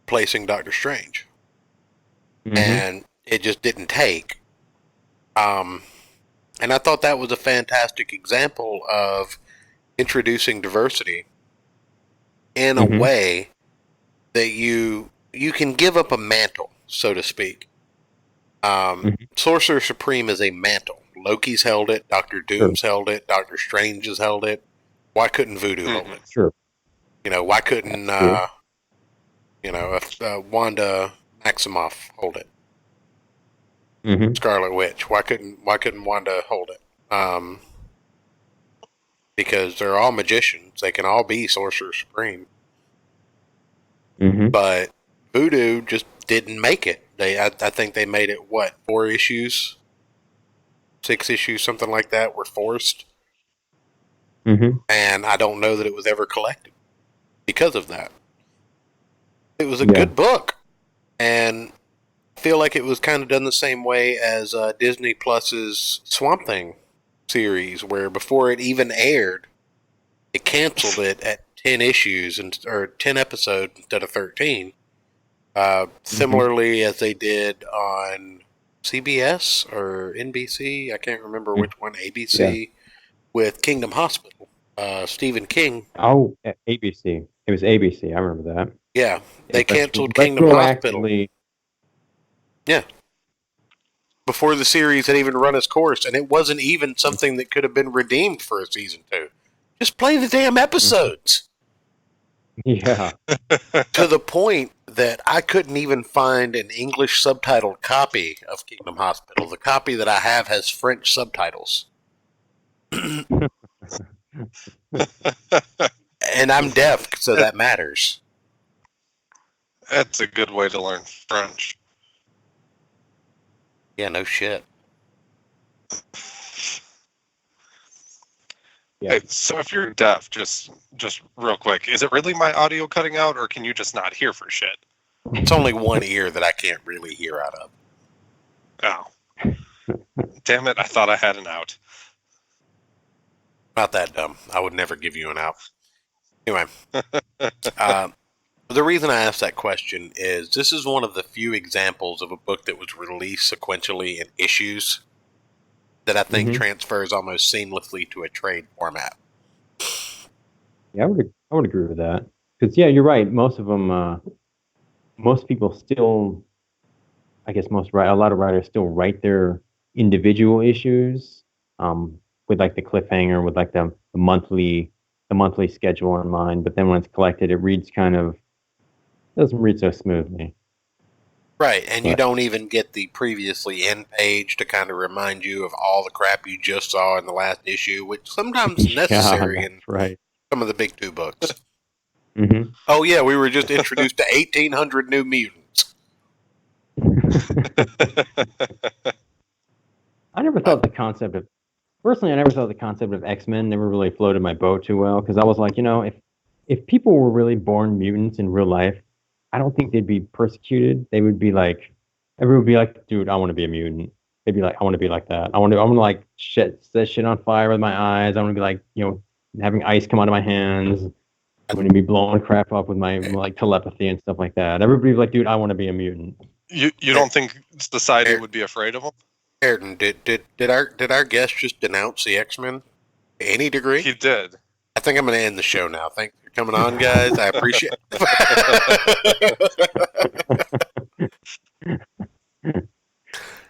placing Doctor Strange. And it just didn't take. And I thought that was a fantastic example of introducing diversity in a way that you can give up a mantle, so to speak. Sorcerer Supreme is a mantle. Loki's held it. Doctor Doom's held it. Doctor Strange has held it. Why couldn't Voodoo hold it? Sure. You know, why couldn't Wanda Maximoff hold it? Scarlet Witch. Why couldn't Wanda hold it? Because they're all magicians. They can all be Sorcerer Supreme. But Voodoo just didn't make it. I think they made it, 4 issues? 6 issues, something like that, were forced. And I don't know that it was ever collected because of that. It was a good book. And I feel like it was kind of done the same way as Disney Plus's Swamp Thing series, where before it even aired, it canceled it at 10 issues or 10 episodes instead of 13. Similarly as they did on CBS or NBC, I can't remember which one, ABC, with Kingdom Hospital, Stephen King. Oh, ABC. It was ABC. I remember that. Yeah, they canceled Kingdom Hospital. Yeah. Before the series had even run its course, and it wasn't even something that could have been redeemed for a season 2. Just play the damn episodes. Yeah. To the point that I couldn't even find an English subtitled copy of Kingdom Hospital. The copy that I have has French subtitles. And I'm deaf, so that matters. That's a good way to learn French. Yeah, no shit. Yeah. Hey, so if you're deaf, just real quick, is it really my audio cutting out, or can you just not hear for shit? It's only one ear that I can't really hear out of. Oh. Damn it, I thought I had an out. Not that dumb. I would never give you an out. Anyway, the reason I asked that question is this is one of the few examples of a book that was released sequentially in issues that I think transfers almost seamlessly to a trade format. Yeah, I would agree with that. Because yeah, you're right. Most of them, most people still, I guess a lot of writers still write their individual issues, with like the cliffhanger, with like the monthly schedule in mind. But then when it's collected, it reads doesn't read so smoothly. Right, and you don't even get the previously in page to kind of remind you of all the crap you just saw in the last issue, which sometimes is necessary in some of the big two books. Oh yeah, we were just introduced to 1,800 new mutants. I never thought the concept of X-Men never really floated my boat too well, because I was like, if people were really born mutants in real life, I don't think they'd be persecuted. They would be like, everyone would be like, dude, I want to be a mutant. They'd be like, I want to be like that. I want to like set shit on fire with my eyes. I want to be like, having ice come out of my hands. I'm going to be blowing crap up with my like telepathy and stuff like that. Everybody's like, dude, I want to be a mutant. You don't think society would be afraid of him? Ayrton, did our guest just denounce the X-Men to any degree? He did. I think I'm going to end the show now. Thanks for coming on, guys. I appreciate it.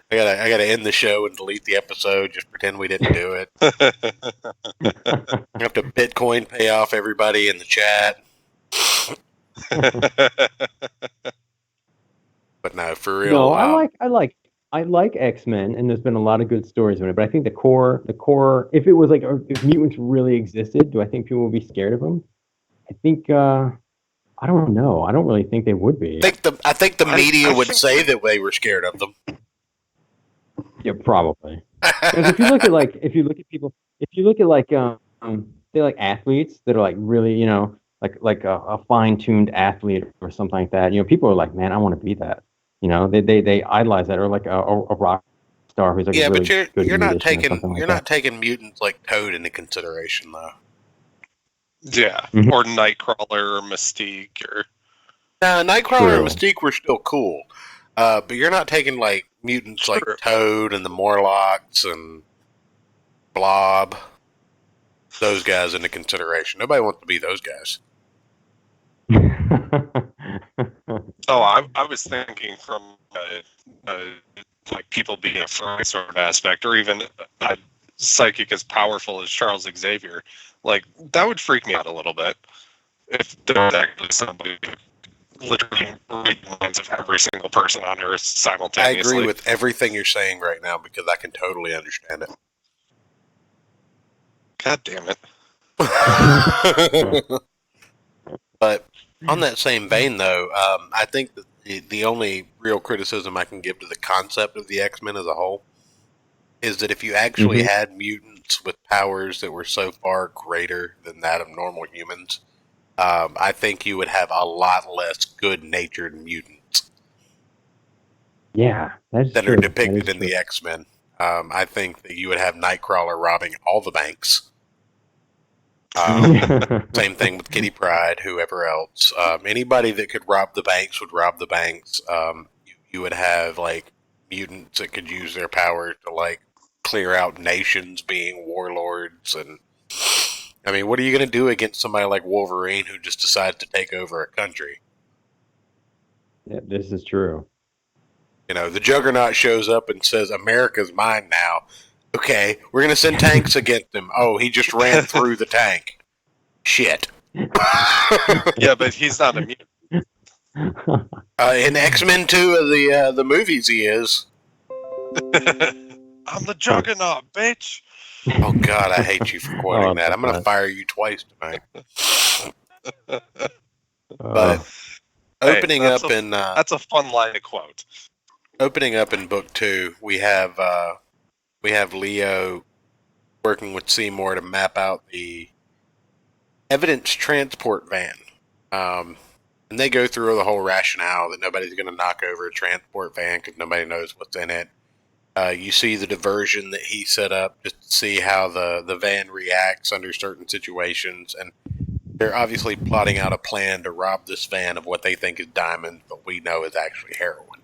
I gotta end the show and delete the episode. Just pretend we didn't do it. I have to Bitcoin pay off everybody in the chat. But no, for real. No, I like X-Men, and there's been a lot of good stories in it. But I think the core, if it was like, if mutants really existed, do I think people would be scared of them? I think, I don't know. I don't really think they would be. I think the media would say that they were scared of them. Yeah, probably. Because if you look at people, they're like athletes that are like really, like a fine-tuned athlete or something like that. People are like, man, I want to be that. They idolize that, or like a rock star who's like a really good musician. You're not taking mutants like Toad into consideration, though. Yeah, or Nightcrawler or Mystique or. Nightcrawler and Mystique were still cool, but you're not taking like mutants like Toad and the Morlocks and Blob, those guys into consideration. Nobody wants to be those guys. I was thinking from like people being afraid sort of aspect, or even psychic as powerful as Charles Xavier. Like that would freak me out a little bit if there was actually somebody literally reading the minds of every single person on Earth simultaneously. I agree with everything you're saying right now because I can totally understand it. God damn it. But on that same vein, though, I think that the only real criticism I can give to the concept of the X-Men as a whole is that if you actually had mutants with powers that were so far greater than that of normal humans, I think you would have a lot less good-natured mutants. Yeah, that are depicted in the X-Men. I think that you would have Nightcrawler robbing all the banks. Same thing with Kitty Pryde, whoever else. Anybody that could rob the banks would rob the banks. You would have like mutants that could use their power to like clear out nations, being warlords. And I mean, what are you going to do against somebody like Wolverine who just decides to take over a country? Yeah, this is true. The Juggernaut shows up and says, "America's mine now." Okay, we're going to send tanks against him. Oh, he just ran through the tank. Shit. Yeah, but he's not a mutant. In X-Men 2 of the movies, he is. I'm the Juggernaut, bitch. Oh, God, I hate you for quoting that. I'm going to fire you twice tonight. But opening up in... that's a fun line to quote. Opening up in book 2, we have Leo working with Seymour to map out the evidence transport van. And they go through the whole rationale that nobody's going to knock over a transport van because nobody knows what's in it. You see the diversion that he set up just to see how the van reacts under certain situations, and they're obviously plotting out a plan to rob this van of what they think is diamonds, but we know is actually heroin.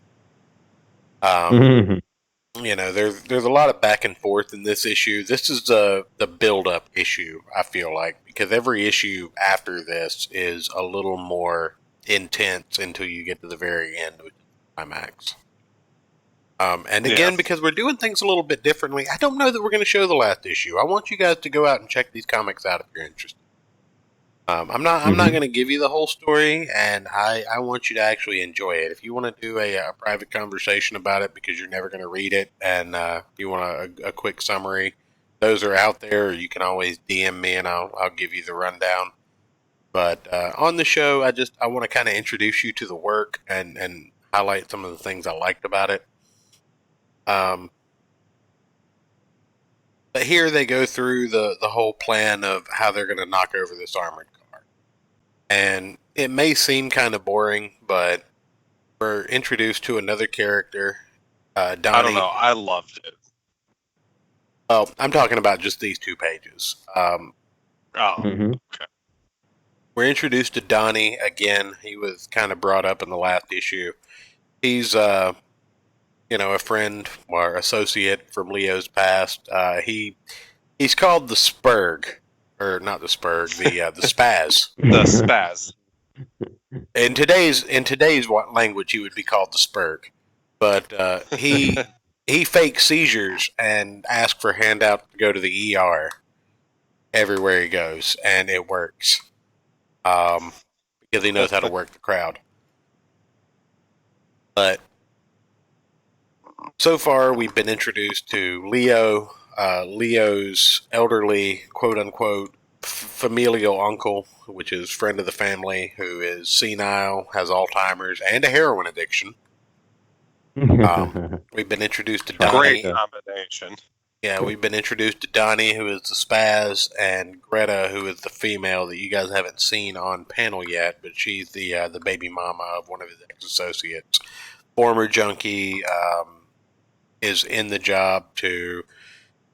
You know, there's a lot of back and forth in this issue. This is the build-up issue, I feel like, because every issue after this is a little more intense until you get to the very end with climax. And again, because we're doing things a little bit differently, I don't know that we're going to show the last issue. I want you guys to go out and check these comics out if you're interested. I'm not going to give you the whole story, and I want you to actually enjoy it. If you want to do a private conversation about it because you're never going to read it, and you want a quick summary, those are out there. Or you can always DM me, and I'll give you the rundown. But on the show, I want to kind of introduce you to the work and highlight some of the things I liked about it. But here they go through the whole plan of how they're going to knock over this armored car. And it may seem kind of boring, but we're introduced to another character, Donnie. I don't know. I loved it. Oh, I'm talking about just these 2 pages. Okay. We're introduced to Donnie again. He was kind of brought up in the last issue. He's a friend or associate from Leo's past. He's called the Spurg, or not the Spurg, the Spaz. The Spaz. In today's language, he would be called the Spurg, but he fakes seizures and asks for handouts to go to the ER everywhere he goes, and it works because he knows how to work the crowd. But so far, we've been introduced to Leo, Leo's elderly, quote-unquote, familial uncle, which is friend of the family, who is senile, has Alzheimer's, and a heroin addiction. We've been introduced to Donnie. Great combination. Yeah, we've been introduced to Donnie, who is the spaz, and Greta, who is the female that you guys haven't seen on panel yet, but she's the baby mama of one of his ex-associates. Former junkie, is in the job to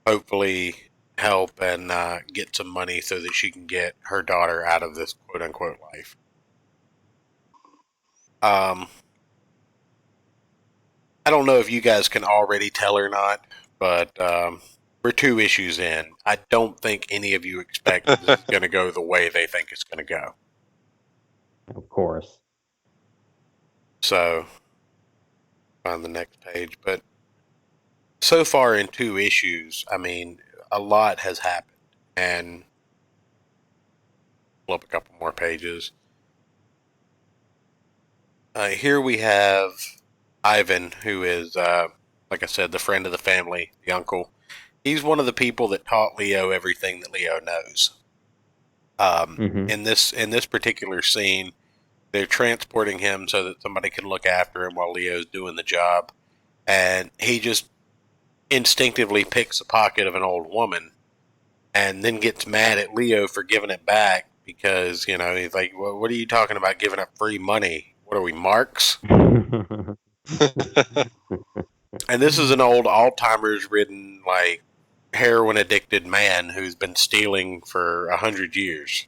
hopefully help and get some money so that she can get her daughter out of this quote-unquote life. I don't know if you guys can already tell or not, but we're 2 issues in. I don't think any of you expect this is going to go the way they think it's going to go. Of course. So, on the next page, but so far in 2 issues, I mean, a lot has happened. And pull up a couple more pages. Here we have Ivan, who is, like I said, the friend of the family, the uncle. He's one of the people that taught Leo everything that Leo knows. In this particular scene, they're transporting him so that somebody can look after him while Leo's doing the job. And he just instinctively picks a pocket of an old woman and then gets mad at Leo for giving it back because, he's like, well, what are you talking about giving up free money? What are we, marks? And this is an old Alzheimer's ridden, like, heroin addicted man who's been stealing for 100 years.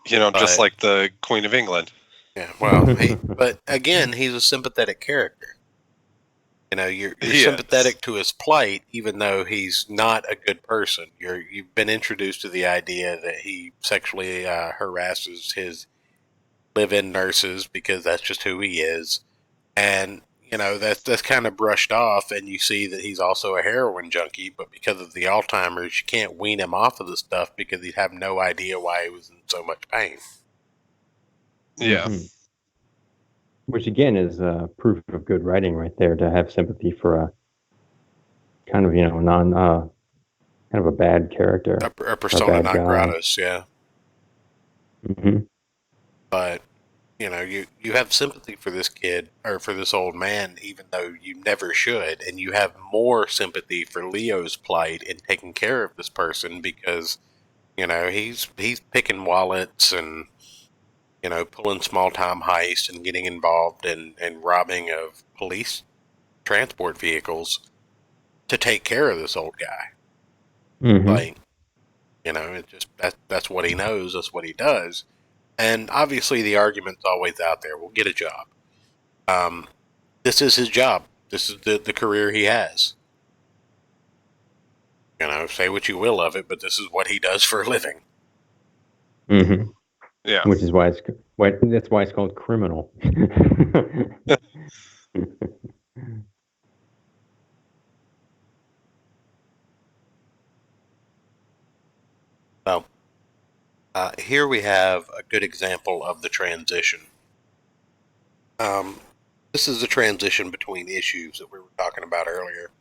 Just like the Queen of England. Yeah, well, but again, he's a sympathetic character. You're sympathetic to his plight, even though he's not a good person. You've been introduced to the idea that he sexually harasses his live-in nurses because that's just who he is, and that's kind of brushed off. And you see that he's also a heroin junkie, but because of the Alzheimer's, you can't wean him off of the stuff because he'd have no idea why he was in so much pain. Yeah. Which again is proof of good writing right there, to have sympathy for a kind of kind of a bad character, a persona non gratis, yeah. But you have sympathy for this kid or for this old man, even though you never should, and you have more sympathy for Leo's plight in taking care of this person because he's picking wallets and pulling small-time heists and getting involved in robbing of police transport vehicles to take care of this old guy. Mm-hmm. Like, it just that's what he knows. That's what he does. And obviously, the argument's always out there. Well, get a job. This is his job. This is the career he has. Say what you will of it, but this is what he does for a living. Mm-hmm. Yeah. Which is that's why it's called criminal. Well, here we have a good example of the transition. This is the transition between issues that we were talking about earlier.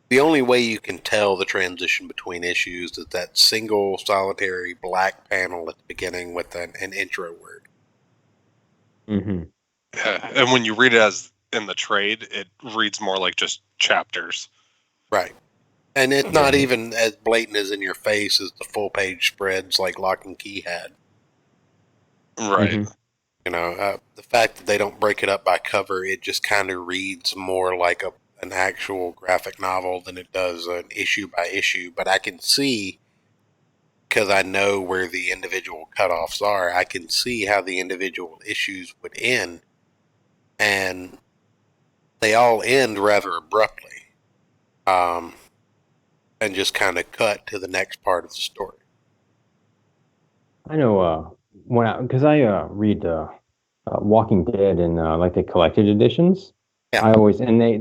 The only way you can tell the transition between issues is that single solitary black panel at the beginning with an intro word. Mm-hmm. Yeah. And when you read it as in the trade, it reads more like just chapters. Right. And it's not even as blatant as in your face as the full page spreads like Lock and Key had. Right. Mm-hmm. The fact that they don't break it up by cover, it just kind of reads more like an actual graphic novel than it does an issue by issue. But I can see, because I know where the individual cutoffs are, I can see how the individual issues would end. And they all end rather abruptly. And just kind of cut to the next part of the story. I know because I read Walking Dead in like the collected editions. Yeah. I always they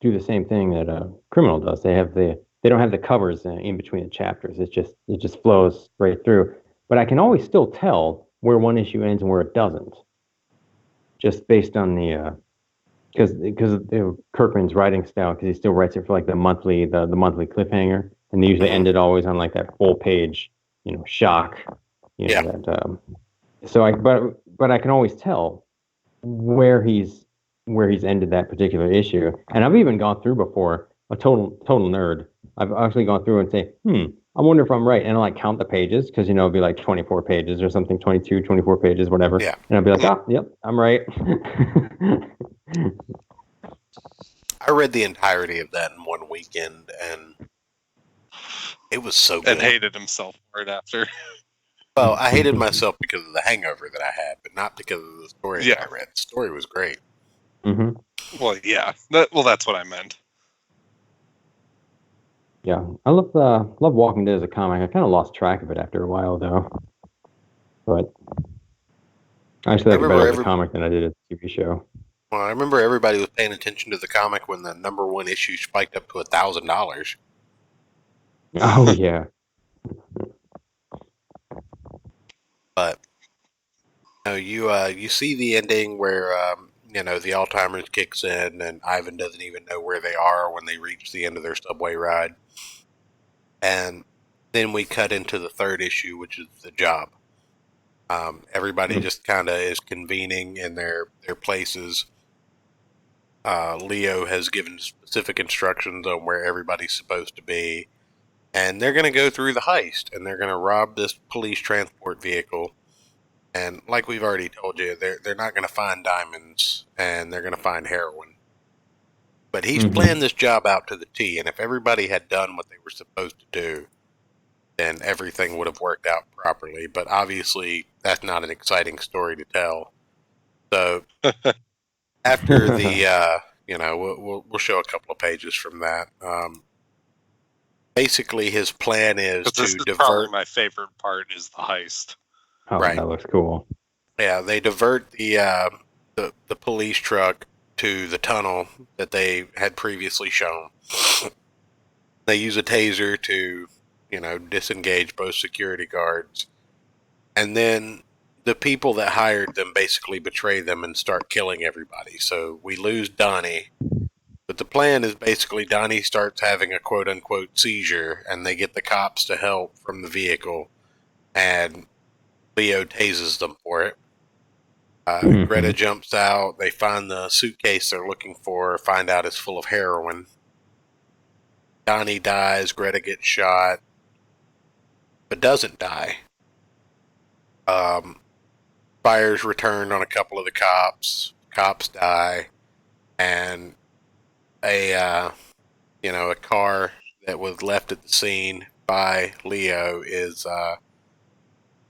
do the same thing that Criminal does. They don't have the covers in between the chapters. It just flows right through. But I can always still tell where one issue ends and where it doesn't, just based on the because Kirkman's writing style, because he still writes it for like the monthly cliffhanger, and they usually end it always on like that full page, shock, Yeah. that. So but I can always tell where he's ended that particular issue, and I've even gone through before, a total nerd. I've actually gone through and say, I wonder if I'm right, and I'll like count the pages, because it'll be like 24 pages or something, 22, 24 pages, whatever. Yeah. And I'll be like, oh, yep, I'm right. I read the entirety of that in one weekend, and it was so good. And hated himself for it after. Well, I hated myself because of the hangover that I had, but not because of the story that I read. The story was great. Mm-hmm. Well, yeah. That's what I meant. Yeah, I love Walking Dead as a comic. I kind of lost track of it after a while, though. But I actually like it better as a comic than I did as a TV show. Well, I remember everybody was paying attention to the comic when the #1 issue spiked up to $1,000. Oh yeah. But you see the ending where the Alzheimer's kicks in, and Ivan doesn't even know where they are when they reach the end of their subway ride. And then we cut into the third issue, which is the job. Everybody just kind of is convening in their places. Leo has given specific instructions on where everybody's supposed to be, and they're going to go through the heist, and they're going to rob this police transport vehicle. And like we've already told you, they're not going to find diamonds, and they're going to find heroin. But he's planned this job out to the T, and if everybody had done what they were supposed to do, then everything would have worked out properly. But obviously, that's not an exciting story to tell. So after the, we'll show a couple of pages from that. Basically, his plan is to divert. Probably my favorite part is the heist. Oh, right. That looks cool. Yeah, they divert the police truck to the tunnel that they had previously shown. They use a taser to, disengage both security guards. And then the people that hired them basically betray them and start killing everybody. So we lose Donnie. But the plan is basically Donnie starts having a quote-unquote seizure, and they get the cops to help from the vehicle, and Leo tases them for it. Greta jumps out. They find the suitcase they're looking for, find out it's full of heroin. Donnie dies. Greta gets shot, but doesn't die. Fires returned on a couple of the cops. Cops die, and a a car that was left at the scene by Leo is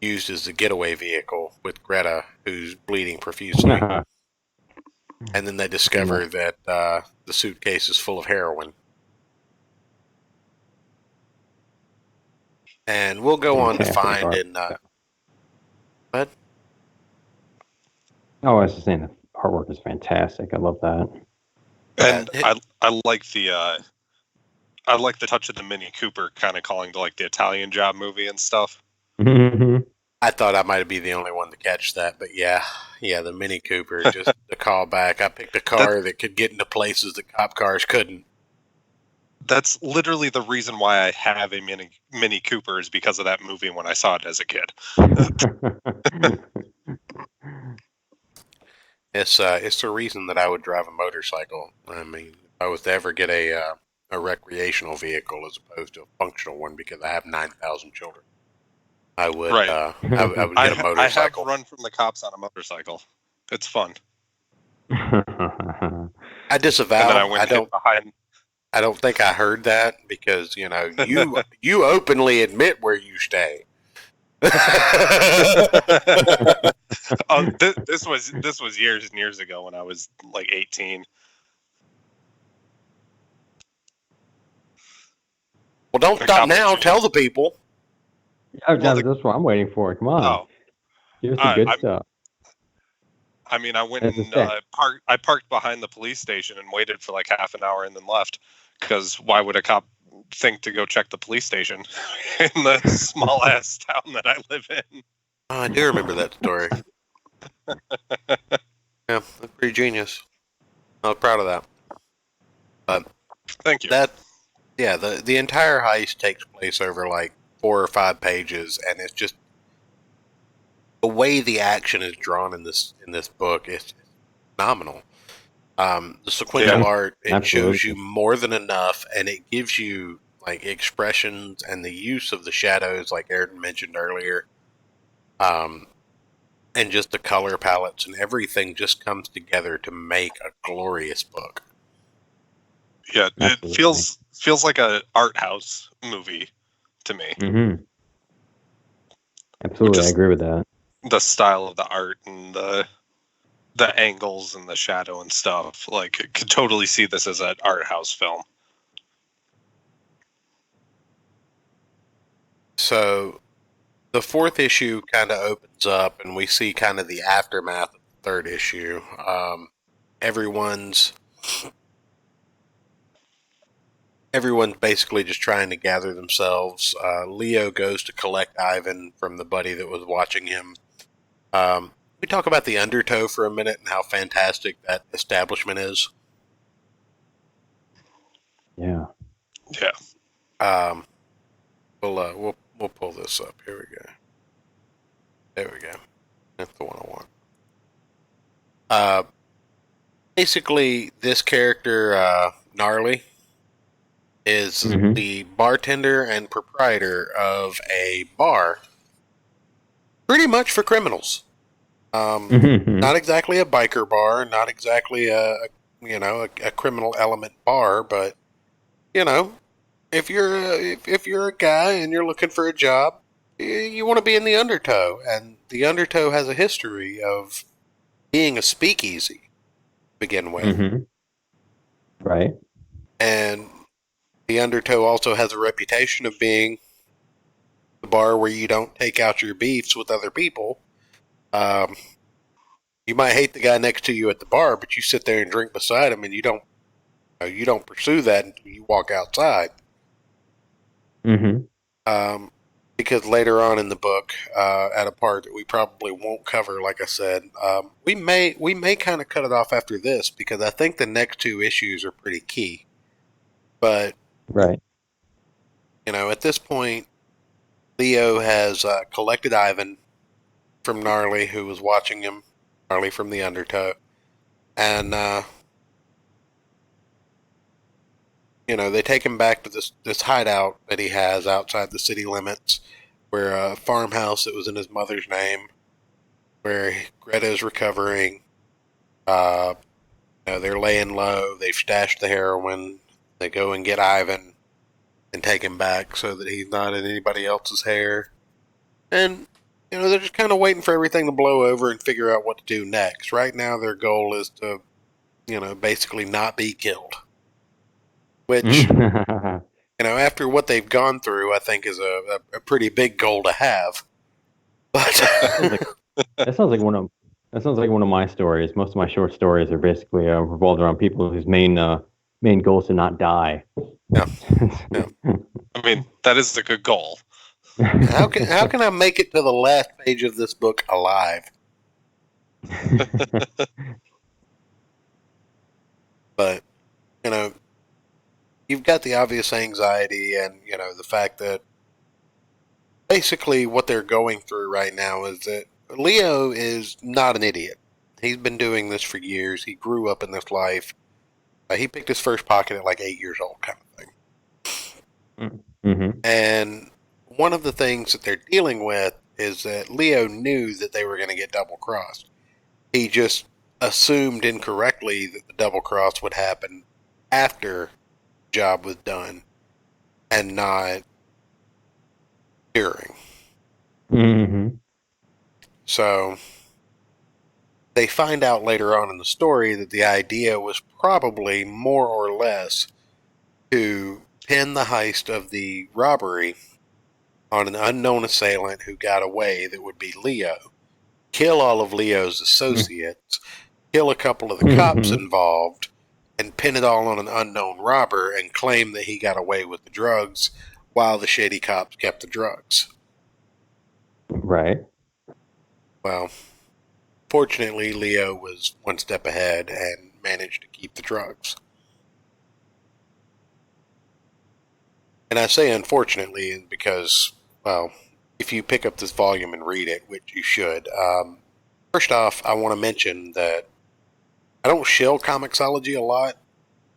used as a getaway vehicle with Greta, who's bleeding profusely. And then they discover that the suitcase is full of heroin. And we'll go on to find in... what? Oh, I was just saying the artwork is fantastic. I love that. And I like the touch of the Mini Cooper kind of calling to like the Italian Job movie and stuff. I thought I might be the only one to catch that, but yeah, the Mini Cooper, just the callback. I picked a car that could get into places that cop cars couldn't. That's literally the reason why I have a Mini Cooper, is because of that movie when I saw it as a kid. It's the reason that I would drive a motorcycle. I mean, if I was to ever get a recreational vehicle as opposed to a functional one, because I have 9,000 children, I would. Right. I would get a motorcycle. I have run from the cops on a motorcycle. It's fun. I disavow. I don't think I heard that, because you openly admit where you stay. Oh, this was years and years ago when I was like 18. Well, don't stop now. Tell the people. That's what I'm waiting for. Come on. Oh, Here's the good stuff. I mean, I went and I parked behind the police station and waited for like half an hour and then left, because why would a cop think to go check the police station in the small ass town that I live in? Oh, I do remember that story. Yeah, that's pretty genius. I was proud of that. But thank you. The entire heist takes place over like 4 or 5 pages, and it's just the way the action is drawn in this book is phenomenal. The sequential art, it shows you more than enough, and it gives you like expressions and the use of the shadows, like Aaron mentioned earlier. And just the color palettes and everything just comes together to make a glorious book. Yeah, it feels like a art house movie to me. Mm-hmm. Absolutely, I agree with that. The style of the art and the angles and the shadow and stuff. Like, I could totally see this as an art house film. So the 4th issue kind of opens up, and we see kind of the aftermath of the 3rd issue. Everyone's basically just trying to gather themselves. Leo goes to collect Ivan from the buddy that was watching him. We talk about the Undertow for a minute and how fantastic that establishment is. Yeah. Yeah. We'll pull this up. Here we go. There we go. That's the one I want. Basically, this character, Gnarly, is the bartender and proprietor of a bar, pretty much for criminals. Not exactly a biker bar, not exactly a criminal element bar, but if you're a guy and you're looking for a job, you want to be in the Undertow, and the Undertow has a history of being a speakeasy to begin with. Right. And the Undertow also has a reputation of being the bar where you don't take out your beefs with other people. You might hate the guy next to you at the bar, but you sit there and drink beside him, and you don't pursue that until you walk outside. Because later on in the book, at a part that we probably won't cover, like I said, we may kind of cut it off after this, because I think the next 2 issues are pretty key. But right, at this point, Leo has collected Ivan from Gnarly, who was watching him, Gnarly from the Undertow, and they take him back to this hideout that he has outside the city limits, where a farmhouse that was in his mother's name. where Greta's recovering. They're laying low. They've stashed the heroin. They go and get Ivan and take him back so that he's not in anybody else's hair. And, they're just kind of waiting for everything to blow over and figure out what to do next. Right now, their goal is to, basically not be killed. Which, after what they've gone through, I think is a pretty big goal to have. But that sounds like one of my stories. Most of my short stories are basically revolved around people whose main goal is to not die. Yeah. I mean, that is a good goal. How can I make it to the last page of this book alive? But, you've got the obvious anxiety and, the fact that basically what they're going through right now is that Leo is not an idiot. He's been doing this for years. He grew up in this life. He picked his first pocket at like 8 years old, kind of thing. Mm-hmm. And one of the things that they're dealing with is that Leo knew that they were going to get double-crossed. He just assumed incorrectly that the double-cross would happen after the job was done and not during. Mm-hmm. So they find out later on in the story that the idea was probably more or less to pin the heist of the robbery on an unknown assailant who got away that would be Leo, kill all of Leo's associates, kill a couple of the cops involved, and pin it all on an unknown robber and claim that he got away with the drugs while the shady cops kept the drugs. Right. Well, fortunately, Leo was one step ahead and managed to keep the drugs. And I say unfortunately because, well, if you pick up this volume and read it, which you should, first off, I want to mention that I don't shill Comixology a lot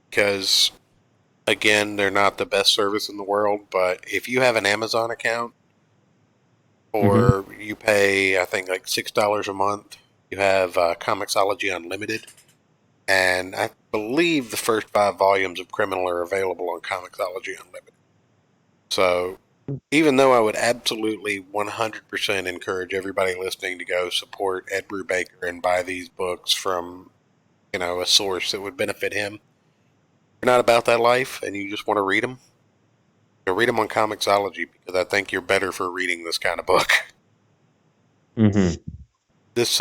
because, again, they're not the best service in the world, but if you have an Amazon account or you pay, I think, like $6 a month, you have Comixology Unlimited, and I believe the first 5 volumes of Criminal are available on Comixology Unlimited. So, even though I would absolutely 100% encourage everybody listening to go support Ed Brubaker and buy these books from, a source that would benefit him, if you're not about that life and you just want to read them, read them on Comixology because I think you're better for reading this kind of book. Mm-hmm. This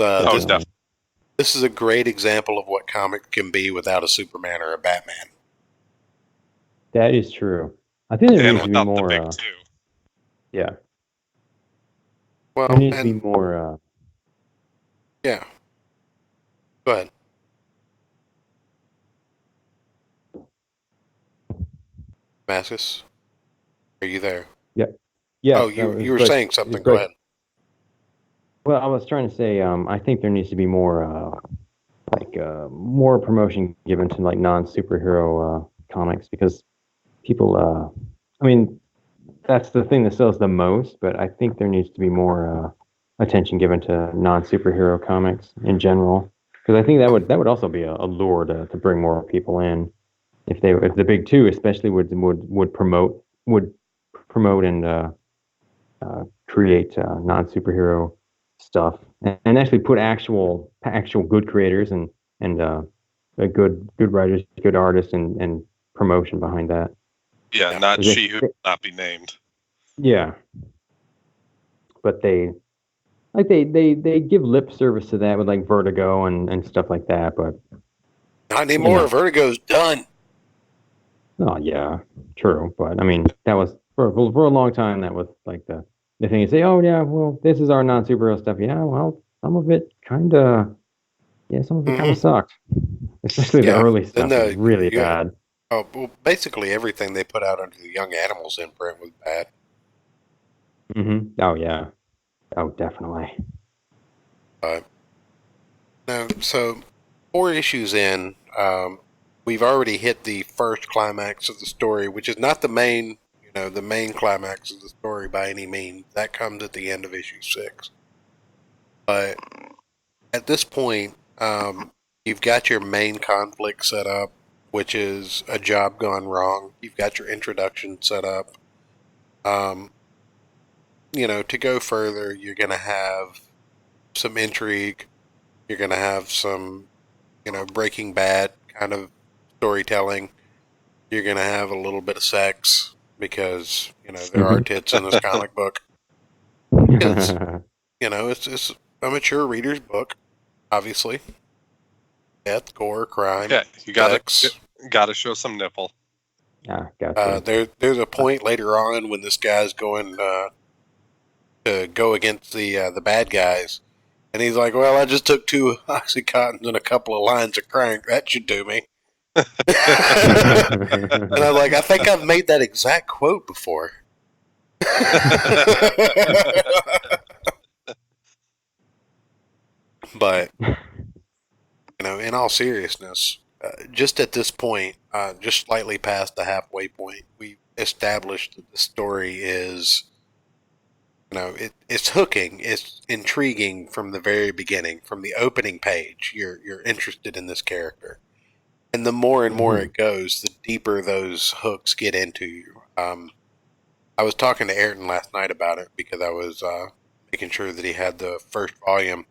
is a great example of what comic can be without a Superman or a Batman. That is true. I think there needs to be without more. The big two. Yeah. Well, there needs to be more. Yeah. Go ahead. Maskus, are you there? Yeah. Yeah. Oh, you were saying something. Go ahead. Well, I was trying to say, I think there needs to be more, more promotion given to like non-superhero comics because people. I mean, that's the thing that sells the most, but I think there needs to be more attention given to non-superhero comics in general because I think that would also be a lure to bring more people in if the big two especially would promote and create non-superhero stuff and actually put actual good creators and good writers, good artists and promotion behind that. Yeah, not She Who Will Not Be Named. Yeah, but they give lip service to that with like Vertigo and stuff like that, but not anymore. Vertigo's done. Oh yeah, true. But I mean, that was for a long time. That was like the thing. You say, oh yeah, well, this is our non-superhero stuff. Yeah, well, some of it kind of sucked. Especially the early stuff was really bad. Oh, well, basically everything they put out under the Young Animals imprint was bad. Mm-hmm. Oh yeah. Oh, definitely. No, so 4 issues in, we've already hit the first climax of the story, which is not the main climax of the story by any means. That comes at the end of issue 6. But at this point, you've got your main conflict set up, which is a job gone wrong. You've got your introduction set up. To go further, you're going to have some intrigue. You're going to have some, Breaking Bad kind of storytelling. You're going to have a little bit of sex because, there are tits in this comic book. Because, it's a mature reader's book, obviously. Death, gore, crime, Yeah, you gotta show some nipple. Yeah, gotcha. There's a point later on when this guy's going to go against the bad guys, and he's like, "Well, I just took 2 oxycontins and a couple of lines of crank. That should do me." And I'm like, I think I've made that exact quote before. But in all seriousness, just at this point, just slightly past the halfway point, we established that the story is, it's hooking, it's intriguing from the very beginning, from the opening page. You're interested in this character, and the more and more it goes, the deeper those hooks get into you. I was talking to Ayrton last night about it because I was making sure that he had the first volume.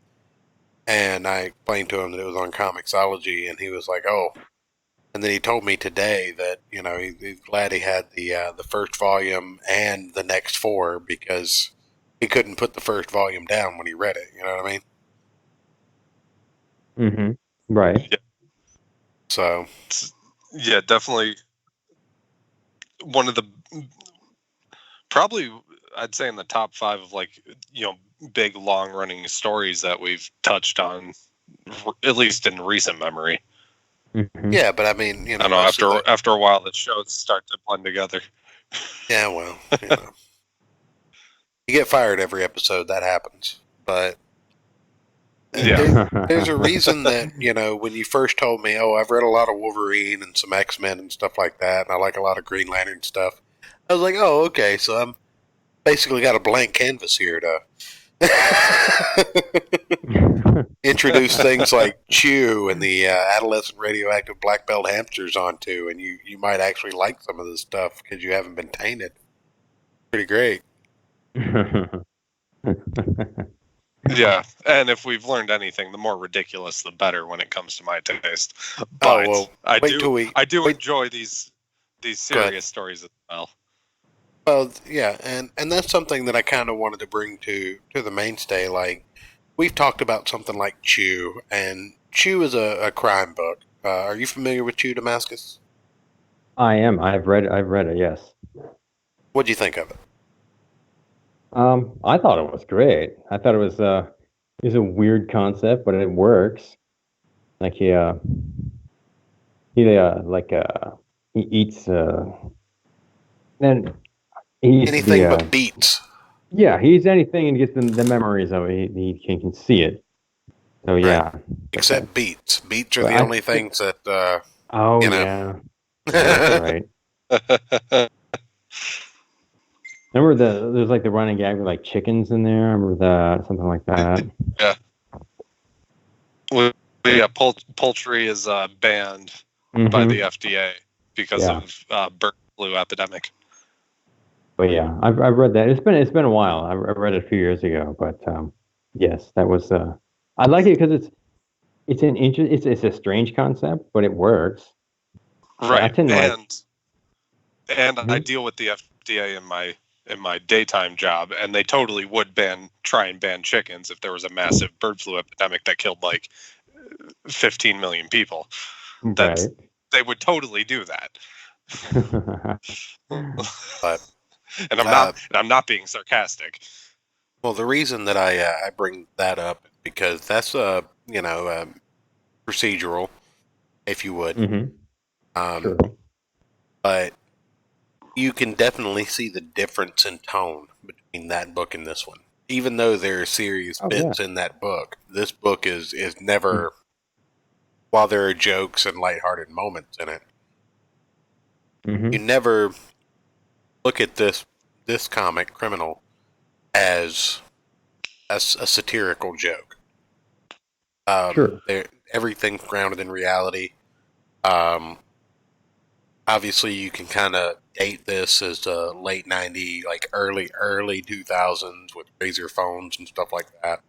And I explained to him that it was on Comixology, and he was like, "Oh." And then he told me today that he's glad he had the first volume and the next 4 because he couldn't put the first volume down when he read it. You know what I mean? Right. Yeah. So. Yeah, definitely one of the probably I'd say in the top 5 of big long running stories that we've touched on, at least in recent memory. Yeah, but I mean, I don't know, after a while the shows start to blend together. Yeah, well, you get fired every episode, that happens. But there's a reason that, when you first told me, "Oh, I've read a lot of Wolverine and some X-Men and stuff like that, and I like a lot of Green Lantern stuff," I was like, "Oh, okay, so I'm basically got a blank canvas here to introduce things like Chew and the adolescent radioactive black belt hamsters onto, and you might actually like some of this stuff because you haven't been tainted." Pretty great. Yeah, and if we've learned anything, the more ridiculous, the better when it comes to my taste. But I do enjoy these serious stories as well. Well, yeah, and that's something that I kind of wanted to bring to the mainstay. Like, we've talked about something like Chew, and Chew is a crime book. Are you familiar with Chew, Damascus? I am. I've read it. Yes. What'd you think of it? I thought it was great. I thought it was a weird concept, but it works. Like he eats then anything but beets. Yeah, he eats anything and gets the memories of it. He can see it. So yeah, right. Except beets. Beets are the only things that. Yeah, that's right. Remember there's like the running gag with like chickens in there. I remember that, something like that. Yeah. Well, yeah, poultry is banned by the FDA because of bird flu epidemic. But yeah, I've read that. It's been a while. I read it a few years ago, but yes, that was. I like it because it's a strange concept, but it works. Right, and I deal with the FDA in my daytime job, and they totally would try and ban chickens if there was a massive bird flu epidemic that killed like 15 million people. Right. They would totally do that. But, and I'm not being sarcastic. Well, the reason that I bring that up is because that's procedural, if you would. Sure. But you can definitely see the difference in tone between that book and this one. Even though there are serious bits in that book, this book is never, while there are jokes and lighthearted moments in it, you never look at this comic, Criminal, as a satirical joke. Sure. Everything's grounded in reality. Obviously, you can kind of date this as late 90s, like early 2000s with razor phones and stuff like that.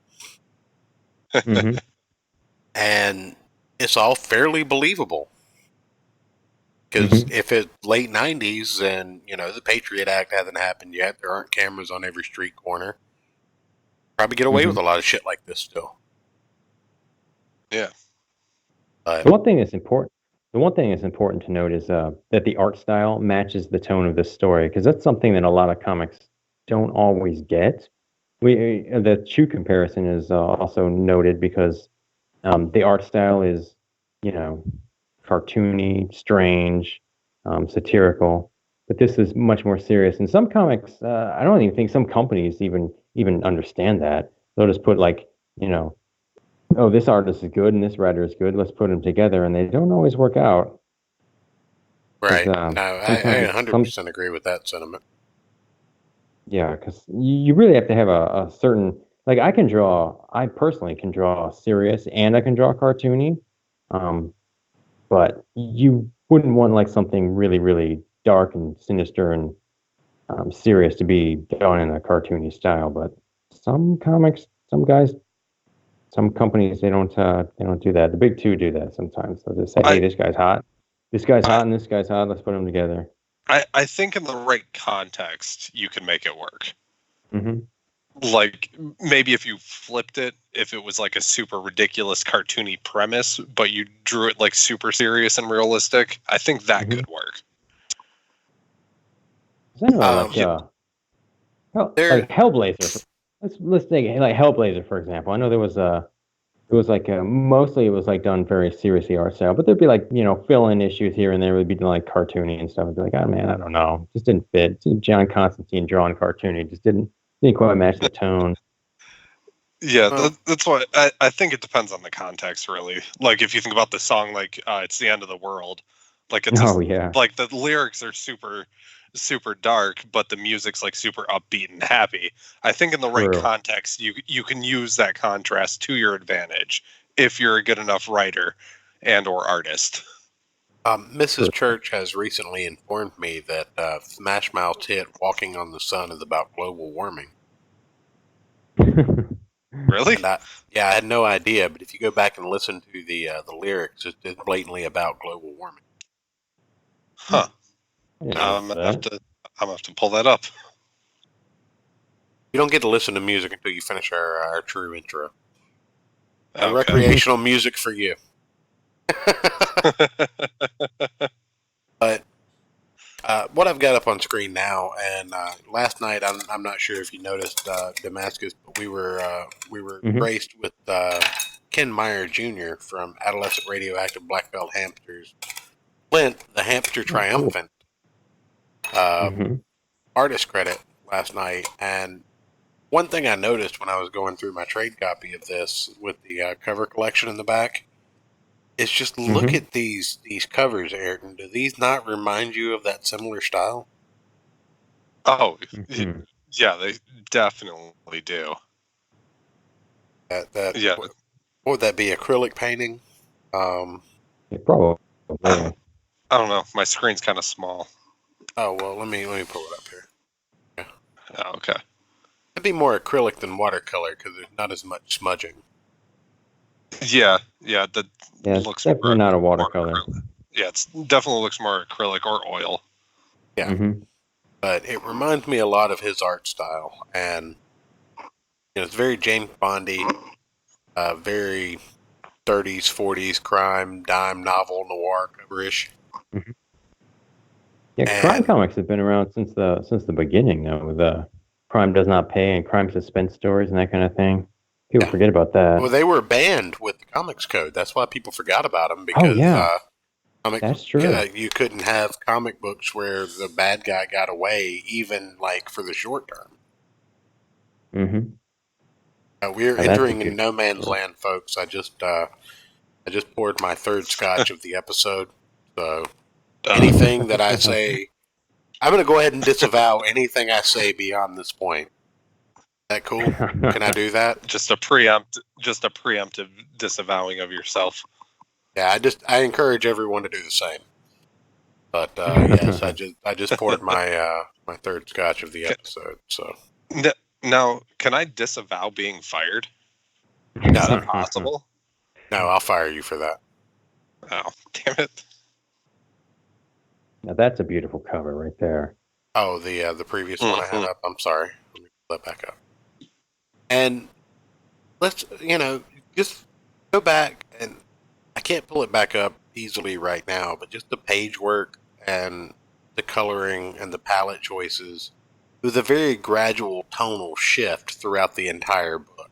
Mm-hmm. And it's all fairly believable. Because Mm-hmm. if it's late 90s and, the Patriot Act hasn't happened yet, there aren't cameras on every street corner, probably get away Mm-hmm. with a lot of shit like this still. Yeah. But, The one thing that's important. The one thing that's important to note is that the art style matches the tone of this story, because that's something that a lot of comics don't always get. The shoe comparison is also noted because the art style is, you know, cartoony, strange, satirical, but this is much more serious. And some comics, I don't even think some companies even understand that. They'll just put like, you know, oh, this artist is good and this writer is good. Let's put them together, and they don't always work out. 'Cause, right. No, I sometimes some 100% agree with that sentiment. Yeah, because you really have to have a certain like I personally can draw serious and I can draw cartoony. Um, but you wouldn't want like something really, really dark and sinister and serious to be done in a cartoony style. But some comics, some guys, some companies, they don't do that. The big two do that sometimes. They'll just say, "Hey, I, this guy's I hot, and this guy's hot. Let's put them together." I think in the right context you can make it work. Hmm. Like maybe if you flipped it, if it was like a super ridiculous cartoony premise, but you drew it like super serious and realistic, I think that Hmm. could work. I know, Yeah, like there. Hellblazer. Let's take like Hellblazer for example. I know it was like mostly it was like done very seriously art style, but there'd be like fill-in issues here and there would be like cartoony and stuff. It'd be like, oh man, I don't know, just didn't fit. John Constantine drawing cartoony just didn't quite match the tone. Yeah, Well, that's why I think it depends on the context, really. Like if you think about the song, like it's the end of the world, like it's Oh just yeah, like the lyrics are super dark, but the music's like super upbeat and happy. I think in the right true. context, you can use that contrast to your advantage if you're a good enough writer and or artist. Mrs. True. Church has recently informed me that Smash Mouth's hit "Walking on the Sun" is about global warming. Really? And yeah, I had no idea. But if you go back and listen to the lyrics, it's blatantly about global warming. Huh. I didn't I'm know gonna have that. to I'm gonna have to pull that up. You don't get to listen to music until you finish our true intro. Okay. Recreational music for you. But what I've got up on screen now, and last night, I'm not sure if you noticed Damascus, but we were Hmm. graced with Ken Meyer Jr. from Adolescent Radioactive Black Belt Hamsters, Flint, the Hamster Oh, cool. Triumphant, uh, Hmm. artist credit last night. And one thing I noticed when I was going through my trade copy of this with the cover collection in the back is just look Hmm. at these covers, Ayrton. Do these not remind you of that similar style? Oh, Hmm. yeah, they definitely do. That Yeah. what would that be? Acrylic painting? Yeah, probably. I don't know. My screen's kind of small. Oh well, let me pull it up here. Yeah. Oh, okay. It'd be more acrylic than watercolor because there's not as much smudging. Yeah, that Yeah, it's looks definitely more not a more watercolor. acrylic. Yeah, it definitely looks more acrylic or oil. Yeah, Hmm. but it reminds me a lot of his art style, and it's very James Bondy, very 30s, 40s crime, dime novel, noir coverish, Hmm. Yeah, crime and comics have been around since the beginning, though. The crime does not pay and crime suspense stories and that kind of thing. People yeah. forget about Well, that. they were banned with the Comics Code. That's why people forgot about them Oh because yeah, comic that's true. you couldn't have comic books where the bad guy got away, even like for the short term. Hmm. We're That's a entering in good no man's story. land, folks. I just poured my third scotch of the episode, so Uh, anything that I say, I'm going to go ahead and disavow anything I say beyond this point. That cool? Can I do that? Just a preemptive disavowing of yourself. Yeah, I encourage everyone to do the same. But yes, I just poured my my third scotch of the episode. So Now, can I disavow being fired? no, Is that possible? no, I'll fire you for that. Oh, damn it! Now that's a beautiful cover right there. Oh, the previous one I had up. I'm sorry. Let me pull that back up. And let's just go back, and I can't pull it back up easily right now, but just the page work and the coloring and the palette choices, with a very gradual tonal shift throughout the entire book.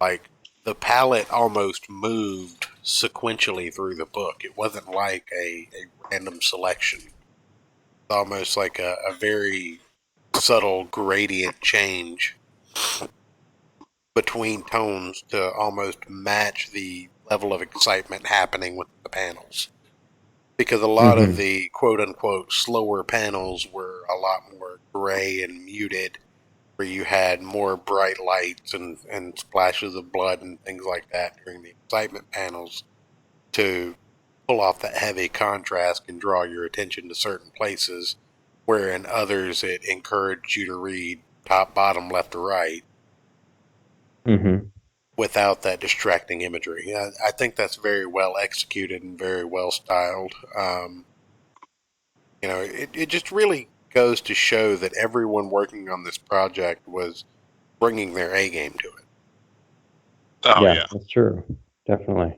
Like the palette almost moved sequentially through the book. It wasn't like a random selection. It's almost like a very subtle gradient change between tones to almost match the level of excitement happening with the panels. Because a lot of the quote-unquote slower panels were a lot more gray and muted, where you had more bright lights and splashes of blood and things like that during the excitement panels to pull off that heavy contrast and draw your attention to certain places, where in others it encouraged you to read top, bottom, left, or right without that distracting imagery. I think that's very well executed and very well styled. It just really goes to show that everyone working on this project was bringing their A game to it. Oh yeah, that's true. Definitely.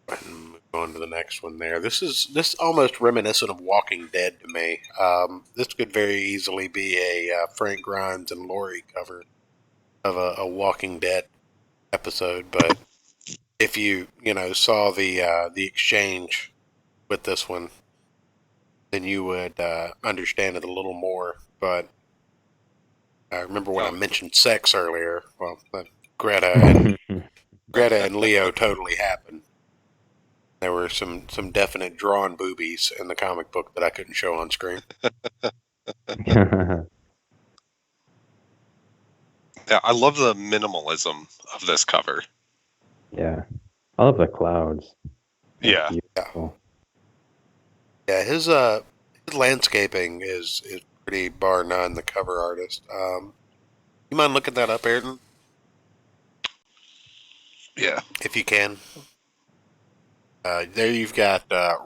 And move on to the next one there. This almost reminiscent of Walking Dead to me. This could very easily be a Frank Grimes and Laurie cover of a Walking Dead episode, but if you saw the exchange with this one, then you would understand it a little more. But I remember when I mentioned sex earlier. Well, Greta and Leo totally happened. There were some definite drawn boobies in the comic book that I couldn't show on screen. Yeah, I love the minimalism of this cover. Yeah, I love the clouds. Yeah. Yeah, his landscaping is pretty bar none. The cover artist. You mind looking that up, Ayrton? Yeah. If you can. There you've got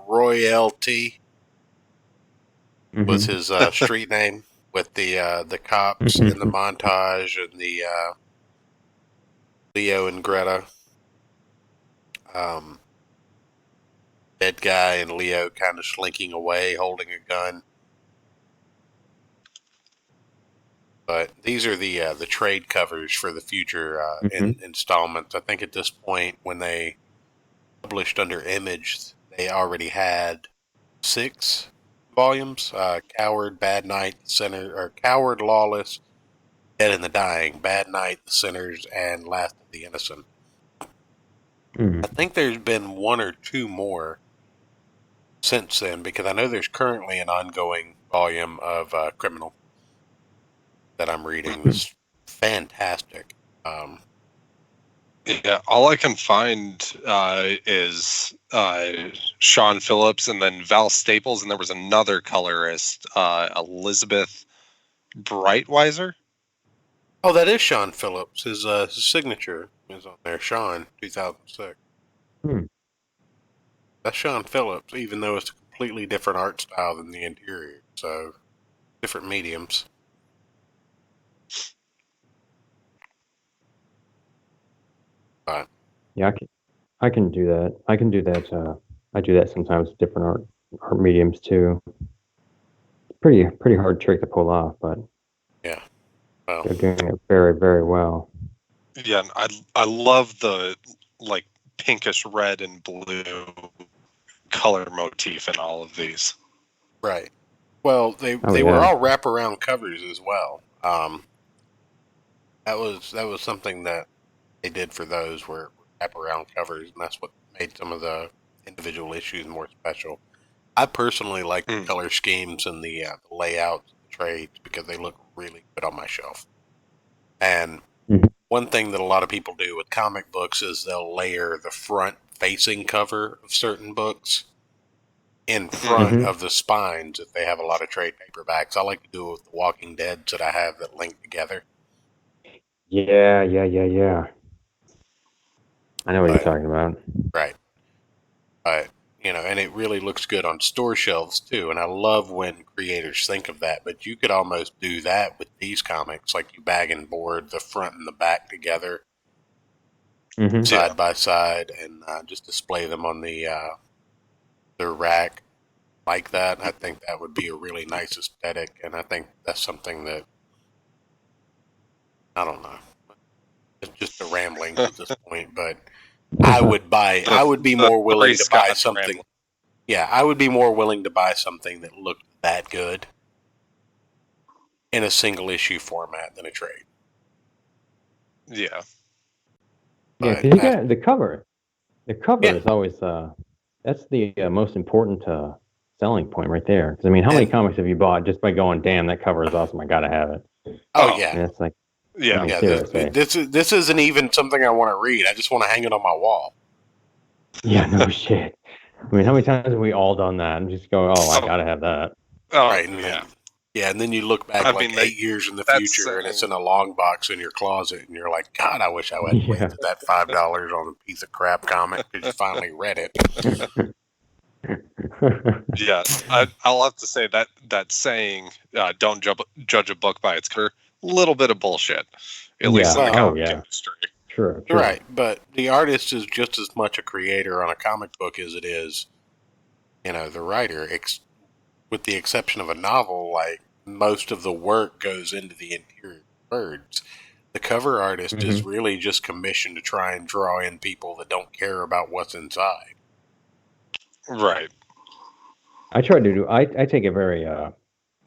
Roy L.T. was his street name, with the cops in the montage and the Leo and Greta. Dead guy and Leo kind of slinking away, holding a gun. But these are the trade covers for the future installments. I think at this point, when they published under Image, they already had 6 volumes: Coward, Bad Night, Coward, Lawless, Dead and the Dying, Bad Night, The Sinners, and Last of the Innocent. I think there's been 1 or 2 more since then, because I know there's currently an ongoing volume of Criminal that I'm reading. It's fantastic. Yeah, all I can find is Sean Phillips and then Val Staples, and there was another colorist, Elizabeth Breitweiser. Oh, that is Sean Phillips. His signature is on there. Sean, 2006. That's Sean Phillips, even though it's a completely different art style than the interior. So, different mediums. But yeah, I can do that. I can do that. I do that sometimes with different art mediums too. Pretty hard trick to pull off, but yeah, well, they're doing it very, very well. Yeah, I love the like pinkish red and blue color motif in all of these. right. Well, they were all wraparound covers as well. That was something that they did for those, were wraparound covers, and that's what made some of the individual issues more special. I personally like the color schemes and the layouts of the trades, because they look really good on my shelf. And Mhm. one thing that a lot of people do with comic books is they'll layer the front-facing cover of certain books in front Mhm. of the spines if they have a lot of trade paperbacks. I like to do it with the Walking Deads that I have that link together. Yeah. I know what you're But, talking about. right. But, and it really looks good on store shelves too. And I love when creators think of that. But you could almost do that with these comics, like you bag and board the front and the back together, Mhm. side by side, and just display them on the rack like that. I think that would be a really nice aesthetic, and I think that's something that I don't know. It's just the ramblings at this point, but I would buy. I would be more Ray willing to buy Scott something. rambling. Yeah, I would be more willing to buy something that looked that good in a single issue format than a trade. Yeah. Yeah, But because you got the cover. The cover Yeah. is always that's the most important selling point right there. Because I mean, how many And- comics have you bought just by going, "Damn, that cover is awesome. I gotta have it." oh Oh, yeah, And it's like, I Yeah. mean, yeah. seriously. This isn't even something I want to read. I just want to hang it on my wall. Yeah, no shit. I mean, how many times have we all done that and just go, "Oh, I gotta have that." Oh, Right, and yeah. and then you look back I like mean, 8 years in the that's future, and it's saying- in a long box in your closet, and you're like, God, I wish I hadn't Yeah. wasted that $5 on a piece of crap comic because you finally read it. Yeah, I'll have to say that saying, "Don't judge a book by its cover," a little bit of bullshit, at least in the Well, comic yeah. industry. True. Right, but the artist is just as much a creator on a comic book as it is, the writer. With the exception of a novel, like most of the work goes into the interior words. The cover artist is really just commissioned to try and draw in people that don't care about what's inside. Right. I try to do. I take a very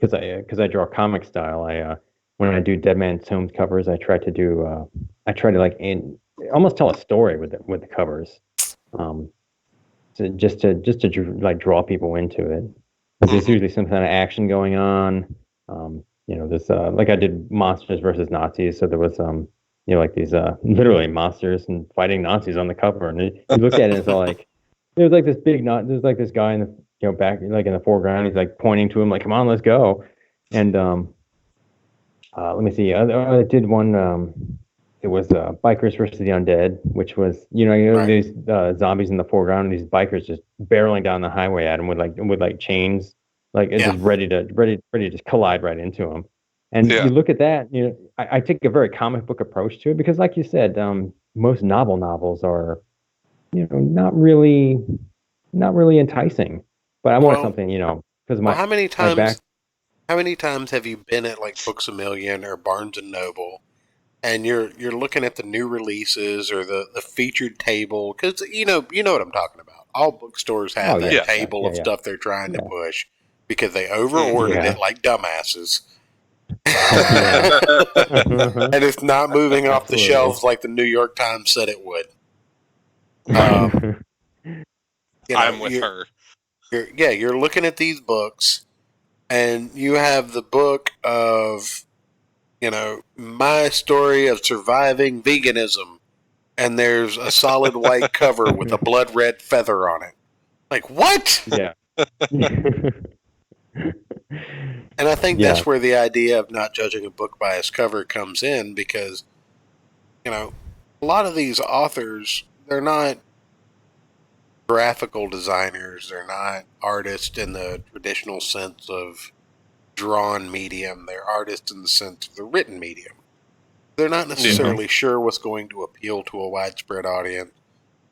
because I draw comic style. I when I do Dead Man's Tomb covers, I try to do. I try to almost tell a story with the covers. Like draw people into it. But there's usually some kind of action going on. This like I did monsters versus Nazis, so there was like these literally monsters and fighting Nazis on the cover, and you look at it and it's all like there's like this big not there's like this guy in the back like in the foreground, he's like pointing to him like, come on, let's go. And let me see, I did one. It was Bikers versus the Undead, which was Right. these zombies in the foreground and these bikers just barreling down the highway at him with chains, like it's Yeah. just ready to just collide right into him. And Yeah. you look at that, I take a very comic book approach to it because, like you said, most novels are not really enticing. But I want Well, something, because Well, how many my back. times have you been at like Books a Million or Barnes and Noble, and you're looking at the new releases or the featured table? Because you know what I'm talking about. All bookstores have Oh, that yeah. table of Yeah. stuff they're trying to Yeah. push because they overordered Yeah. it like dumbasses. Yeah. And it's not moving off the Absolutely. shelves like the New York Times said it would. Right. You know, I'm with you're- her. you're looking at these books, and you have the book of, my story of surviving veganism, and there's a solid white cover with a blood red feather on it. Like, what? Yeah. And I think Yeah. that's where the idea of not judging a book by its cover comes in because, a lot of these authors, they're not graphical designers, they're not artists in the traditional sense of drawn medium, they're artists in the sense of the written medium. They're not necessarily sure what's going to appeal to a widespread audience.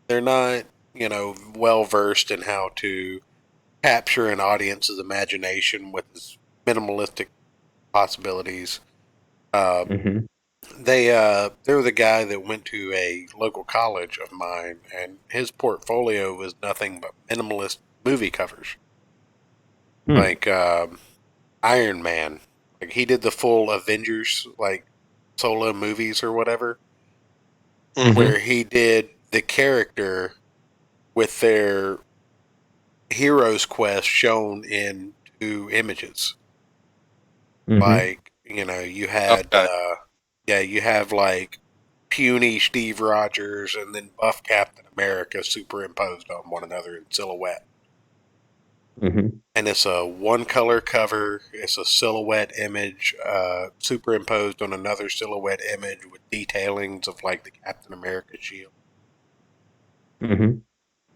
They're not, well versed in how to capture an audience's imagination with its minimalistic possibilities. Mhm. They're the guy that went to a local college of mine, and his portfolio was nothing but minimalist movie covers, like Iron Man. Like he did the full Avengers like solo movies or whatever, where he did the character with their hero's quest shown in two images. Mhm. Like, you had, Okay. Yeah, you have like puny Steve Rogers and then buff Captain America superimposed on one another in silhouette. Mm-hmm. And it's a one color cover. It's a silhouette image superimposed on another silhouette image with detailings of like the Captain America shield. Mm-hmm.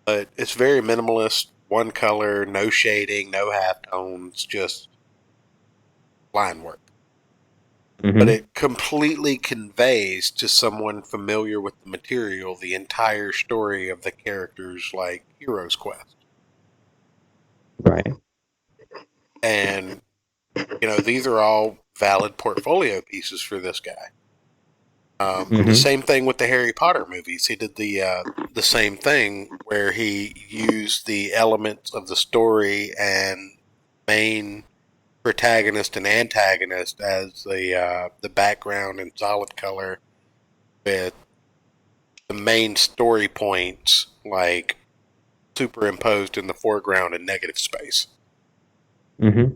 But it's very minimalist. One color, no shading, no halftones, just line work. Mm-hmm. But it completely conveys to someone familiar with the material the entire story of the character's like hero's quest. Right. And these are all valid portfolio pieces for this guy. Mm-hmm. The same thing with the Harry Potter movies. He did the same thing where he used the elements of the story and main protagonist and antagonist as the background in solid color, with the main story points like superimposed in the foreground in negative space. Mm-hmm.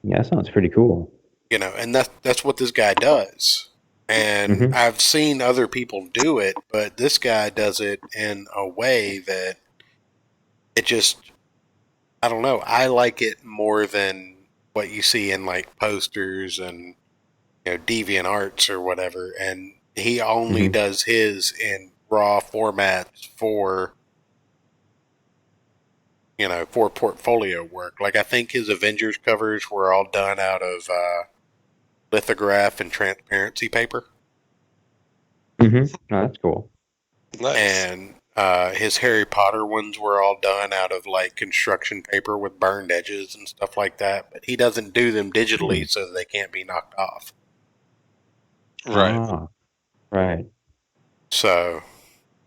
Yeah, that sounds pretty cool. And that's what this guy does. And Mm-hmm. I've seen other people do it, but this guy does it in a way that it just, I don't know, I like it more than what you see in like posters and deviant arts or whatever. And he only Mm-hmm. does his in raw formats for for portfolio work. Like I think his Avengers covers were all done out of lithograph and transparency paper. Mm-hmm. Oh, that's cool. Nice. And his Harry Potter ones were all done out of like construction paper with burned edges and stuff like that. But he doesn't do them digitally so that they can't be knocked off. Right. Ah, right. So,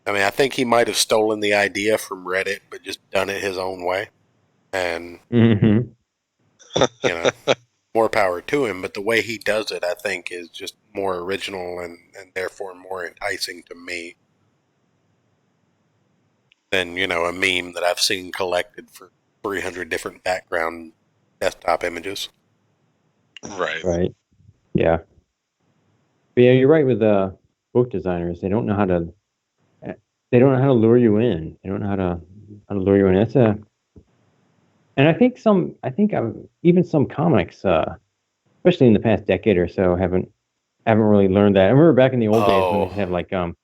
I mean, I think he might have stolen the idea from Reddit, but just done it his own way. And, Mm-hmm. more power to him. But the way he does it, I think, is just more original and therefore more enticing to me than, a meme that I've seen collected for 300 different background desktop images. Right. Right. Yeah. But yeah, you're right with book designers. They don't know how to. They don't know how to lure you in. They don't know how to lure you in. And I think even some comics, especially in the past decade or so, haven't really learned that. I remember back in the old days when they had like remember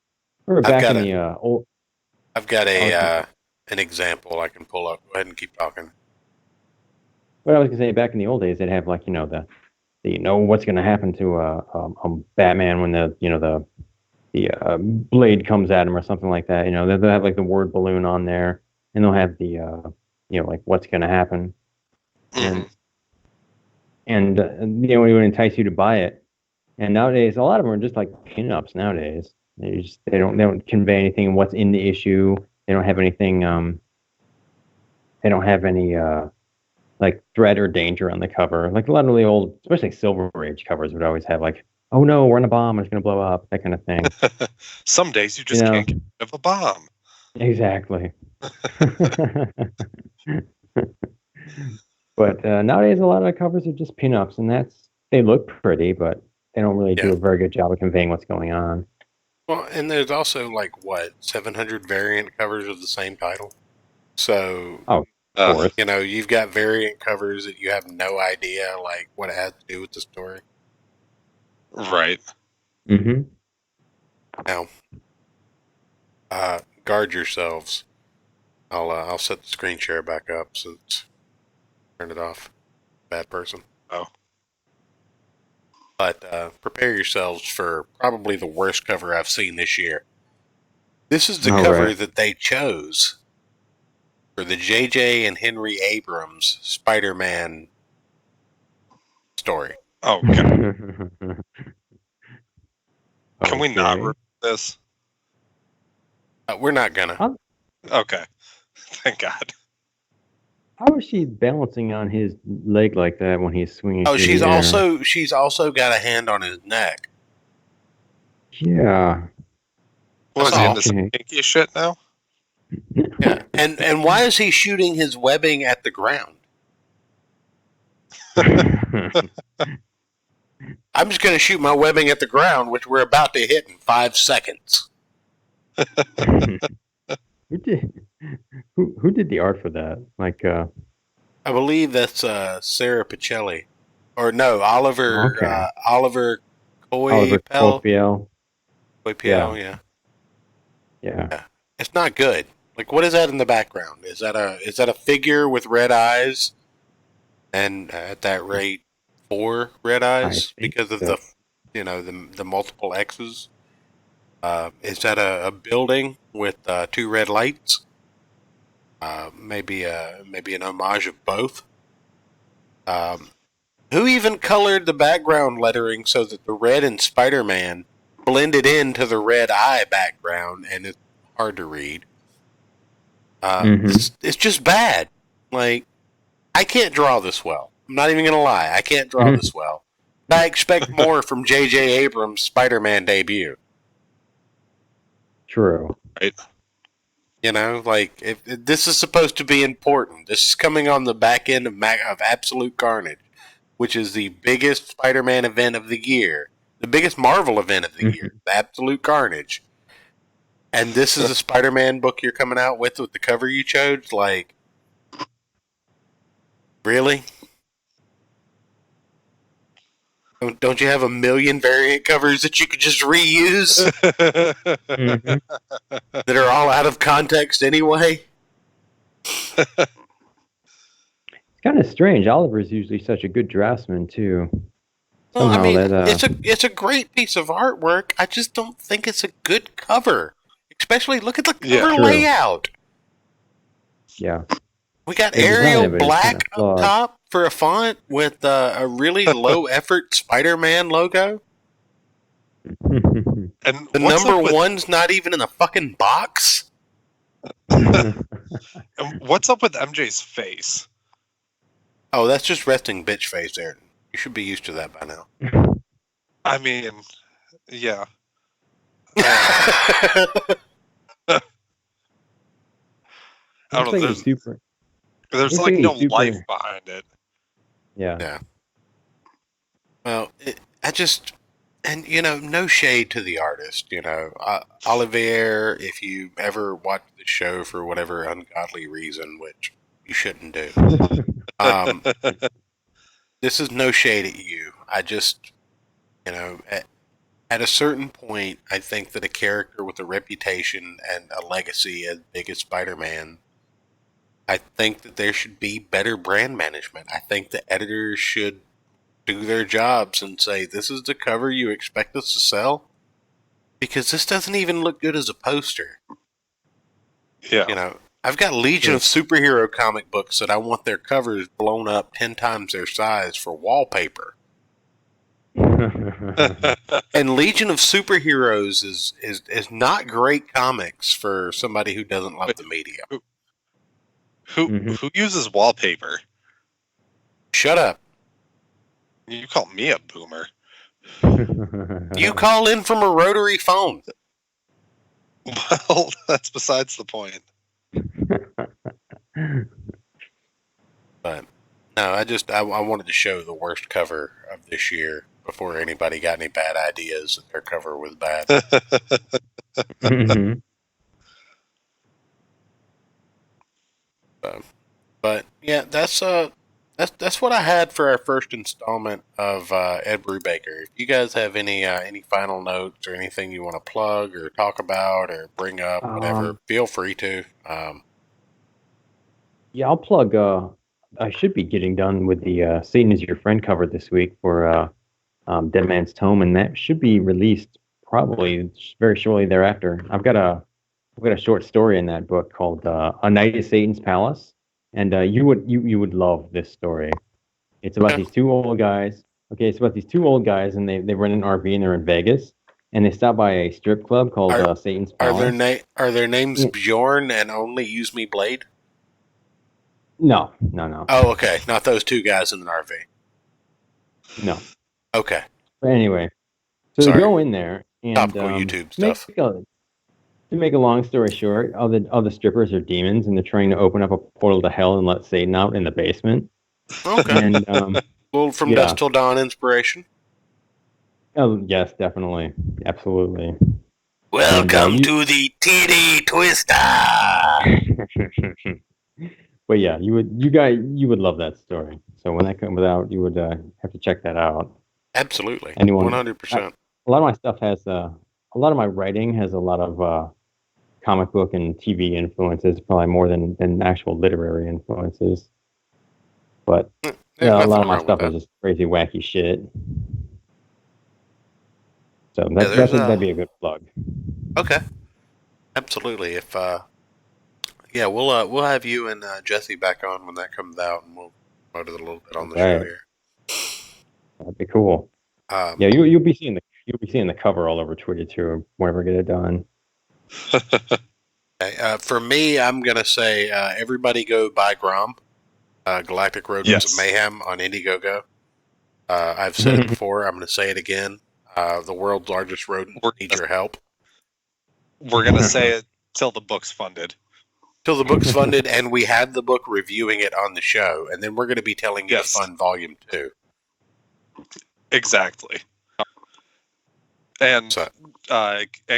back in the old. I've got an example I can pull up. Go ahead and keep talking. What I was gonna say, back in the old days, they'd have like the what's gonna happen to Batman when the blade comes at him or something like that. They'll have like the word balloon on there, and they'll have the like what's gonna happen, Mhm. and it would entice you to buy it. And nowadays, a lot of them are just like pinups. Nowadays, they don't convey anything. What's in the issue? They don't have anything. They don't have any like threat or danger on the cover. Like a lot of the old, especially Silver Age covers would always have like, oh no, we're in a bomb, it's gonna blow up, that kind of thing. Some days you just can't get rid of a bomb. Exactly. But nowadays, a lot of the covers are just pinups, and they look pretty, but they don't really do a very good job of conveying what's going on. Well, and there's also like 700 variant covers of the same title. So, of course, you've got variant covers that you have no idea like what it has to do with the story. Right. Mm-hmm. Now, guard yourselves. I'll set the screen share back up since turn it off. Bad person. Oh. But prepare yourselves for probably the worst cover I've seen this year. This is the cover that they chose for the J.J. and Henry Abrams Spider-Man story. Oh, God. Can we not read this? We're not gonna. Okay. Thank God. How is she balancing on his leg like that when he's swinging? Oh, she's also got a hand on his neck. Yeah. What is he into some kinky shit now? Yeah. And why is he shooting his webbing at the ground? I'm just going to shoot my webbing at the ground, which we're about to hit in 5 seconds. Who did the art for that? Like, I believe that's Sarah Pacelli. Or no, Oliver Okay. Oliver Oliver Coipel. Coipel. Yeah. Yeah. It's not good. Like, what is that in the background? Is that a figure with red eyes? And at that rate, 4 red eyes think because of so. the multiple X's. Is that a building with 2 red lights? Maybe an homage of both. Who even colored the background lettering so that the red in Spider-Man blended into the red eye background and it's hard to read? It's just bad. Like, I can't draw this well. I'm not even gonna lie. I can't draw this well. I expect more from J.J. Abrams' Spider-Man debut. True. Right. Like, if this is supposed to be important. This is coming on the back end of Absolute Carnage, which is the biggest Spider-Man event of the year, the biggest Marvel event of the year, the Absolute Carnage. And this is a Spider-Man book you're coming out with the cover you chose? Like, really? Don't you have a million variant covers that you could just reuse that are all out of context anyway? It's kind of strange. Oliver's usually such a good draftsman too. Well, I mean, it's a great piece of artwork. I just don't think it's a good cover. Especially, look at the cover layout. Yeah. We got Arial Black up top for a font with a really low-effort Spider-Man logo. And the number 1's not even in the fucking box. What's up with MJ's face? Oh, that's just resting bitch face there. You should be used to that by now. I mean, yeah. I don't know. There's like no life behind it. Yeah. Well, no shade to the artist. Olivier, if you ever watch the show for whatever ungodly reason, which you shouldn't do, this is no shade at you. I just, at a certain point, I think that a character with a reputation and a legacy as big as Spider-Man, I think that there should be better brand management. I think the editors should do their jobs and say, this is the cover you expect us to sell? Because this doesn't even look good as a poster. Yeah. I've got Legion of Superhero comic books that I want their covers blown up 10 times their size for wallpaper. And Legion of Superheroes is not great comics for somebody who doesn't love the media. Who uses wallpaper? Shut up. You call me a boomer. You call in from a rotary phone. Well, that's besides the point. But no, I wanted to show the worst cover of this year before anybody got any bad ideas that their cover was bad. But yeah, that's what I had for our first installment of Ed Brubaker. If you guys have any final notes or anything you want to plug or talk about or bring up, whatever, feel free to. Yeah, I'll plug. I should be getting done with the Satan is Your Friend cover this week for Dead Man's Tome, and that should be released probably very shortly thereafter. I've got a short story in that book called A Night at Satan's Palace, and you would love this story. It's about these two old guys. Okay, it's about these two old guys, and they run an RV and they're in Vegas, and they stop by a strip club called Satan's Palace. Are their names Bjorn and Only Use Me Blade? No. Oh, okay. Not those two guys in an RV. No. Okay. But anyway, so they go in there and topical YouTube stuff. To make a long story short, all the strippers are demons, and they're trying to open up a portal to hell and let Satan out in the basement. Okay. And little From Dusk Till Dawn inspiration. Oh, yes, definitely. Absolutely. Welcome you- to the Titty Twister. But yeah, you would love that story. So when that comes out, you would have to check that out. Absolutely, Anyone, 100%. a lot of my stuff has a lot of my writing has a lot of comic book and TV influences, probably more than actual literary influences. But There's yeah, a lot nothing of my wrong with stuff that. is just crazy, wacky shit. So Yeah, there's that'd be a good plug. Okay, absolutely. If yeah, we'll have you and Jesse back on when that comes out, and we'll promote it a little bit on the show Right. here. That'd be cool. Yeah, you'll be seeing the cover all over Twitter too whenever I get it done. Okay, for me, I'm gonna say everybody go buy Grom, Galactic Rodents of Mayhem on Indiegogo. I've said it before. I'm gonna say it again. The world's largest rodent needs your help. We're gonna say it till the book's funded. Till the book's funded, and we have the book reviewing it on the show, and then we're going to be telling you to fund Volume 2. Exactly. And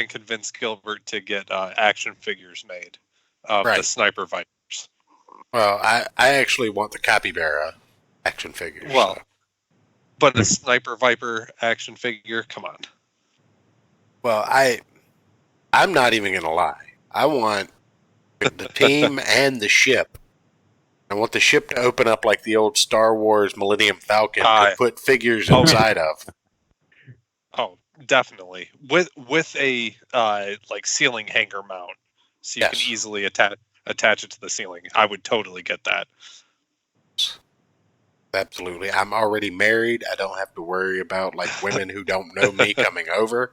convince Gilbert to get action figures made of the Sniper Vipers. Well, I actually want the Capybara action figures. Well, but a Sniper Viper action figure, come on. Well, I'm not even going to lie. I want the team and the ship. I want the ship to open up like the old Star Wars Millennium Falcon to put figures inside of. Oh, definitely. With a like ceiling hanger mount, so you can easily attach it to the ceiling. I would totally get that. Absolutely. I'm already married. I don't have to worry about like women who don't know me coming over.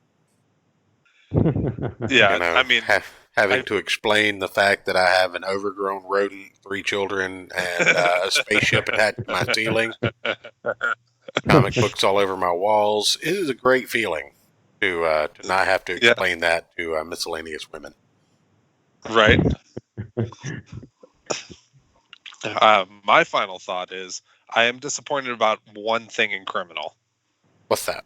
Yeah, you know, I mean, having to explain the fact that I have an overgrown rodent, 3 children, and a spaceship attached to my ceiling. Comic books all over my walls. It is a great feeling to not have to explain that to miscellaneous women. Right. My final thought is I am disappointed about one thing in Criminal. What's that?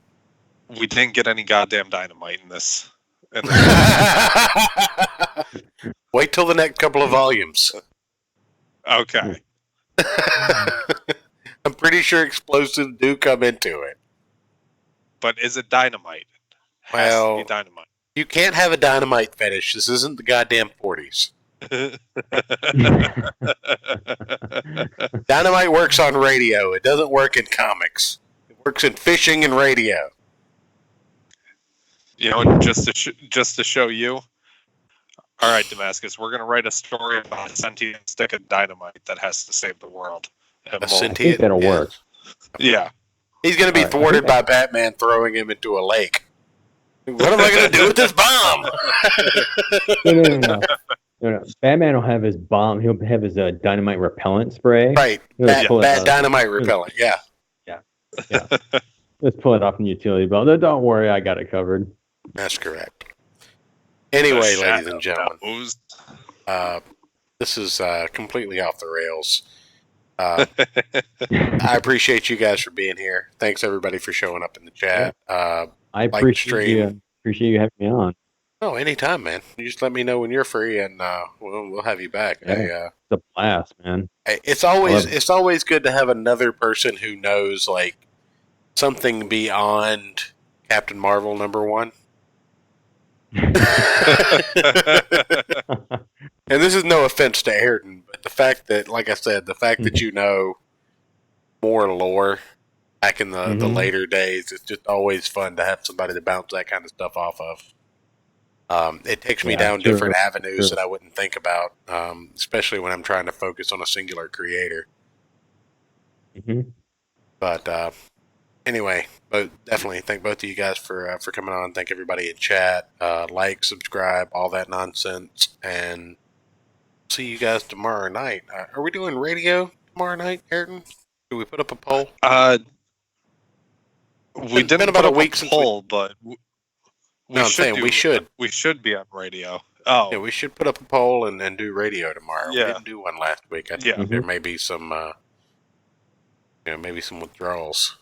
We didn't get any goddamn dynamite in this. Wait till the next couple of volumes. Okay. I'm pretty sure explosives do come into it. But is it dynamite? Well, has to be dynamite. You can't have a dynamite fetish. This isn't the goddamn 40s. Dynamite works on radio. It doesn't work in comics. It works in fishing and radio. You know, just to show you. All right, Damascus, we're going to write a story about a sentient stick of dynamite that has to save the world. A sentient? I think that'll work. Yeah. He's going to be thwarted by Batman throwing him into a lake. What am I going to do with this bomb? No. Batman will have his bomb. He'll have his dynamite repellent spray. Right. Bad dynamite repellent. Yeah. Yeah. Let's pull it off in the utility belt. No, don't worry, I got it covered. That's correct. Anyway, ladies and gentlemen, this is completely off the rails. I appreciate you guys for being here. Thanks everybody for showing up in the chat. I appreciate you having me on. Oh, anytime, man. You just let me know when you're free, and we'll have you back. It's a blast, man. It's always good to have another person who knows like something beyond Captain Marvel #1. And this is no offense to Ayrton, but the fact that, like I said, that you know more lore back in the later days, it's just always fun to have somebody to bounce that kind of stuff off of. It takes me down different avenues that I wouldn't think about, especially when I'm trying to focus on a singular creator. But anyway, definitely thank both of you guys for coming on. Thank everybody in chat. Like, subscribe, all that nonsense, and see you guys tomorrow night. Are we doing radio tomorrow night, Ayrton? Do we put up a poll? We didn't about put a week up a poll, but we should be on radio. Oh, yeah, we should put up a poll and do radio tomorrow. Yeah. We didn't do one last week. I think there may be some, maybe some withdrawals.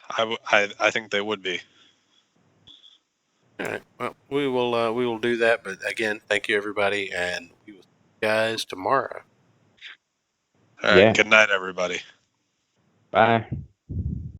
I think they would be. All right. Well, we will do that. But again, thank you everybody, and we will see you guys tomorrow. All right. Yeah. Good night, everybody. Bye.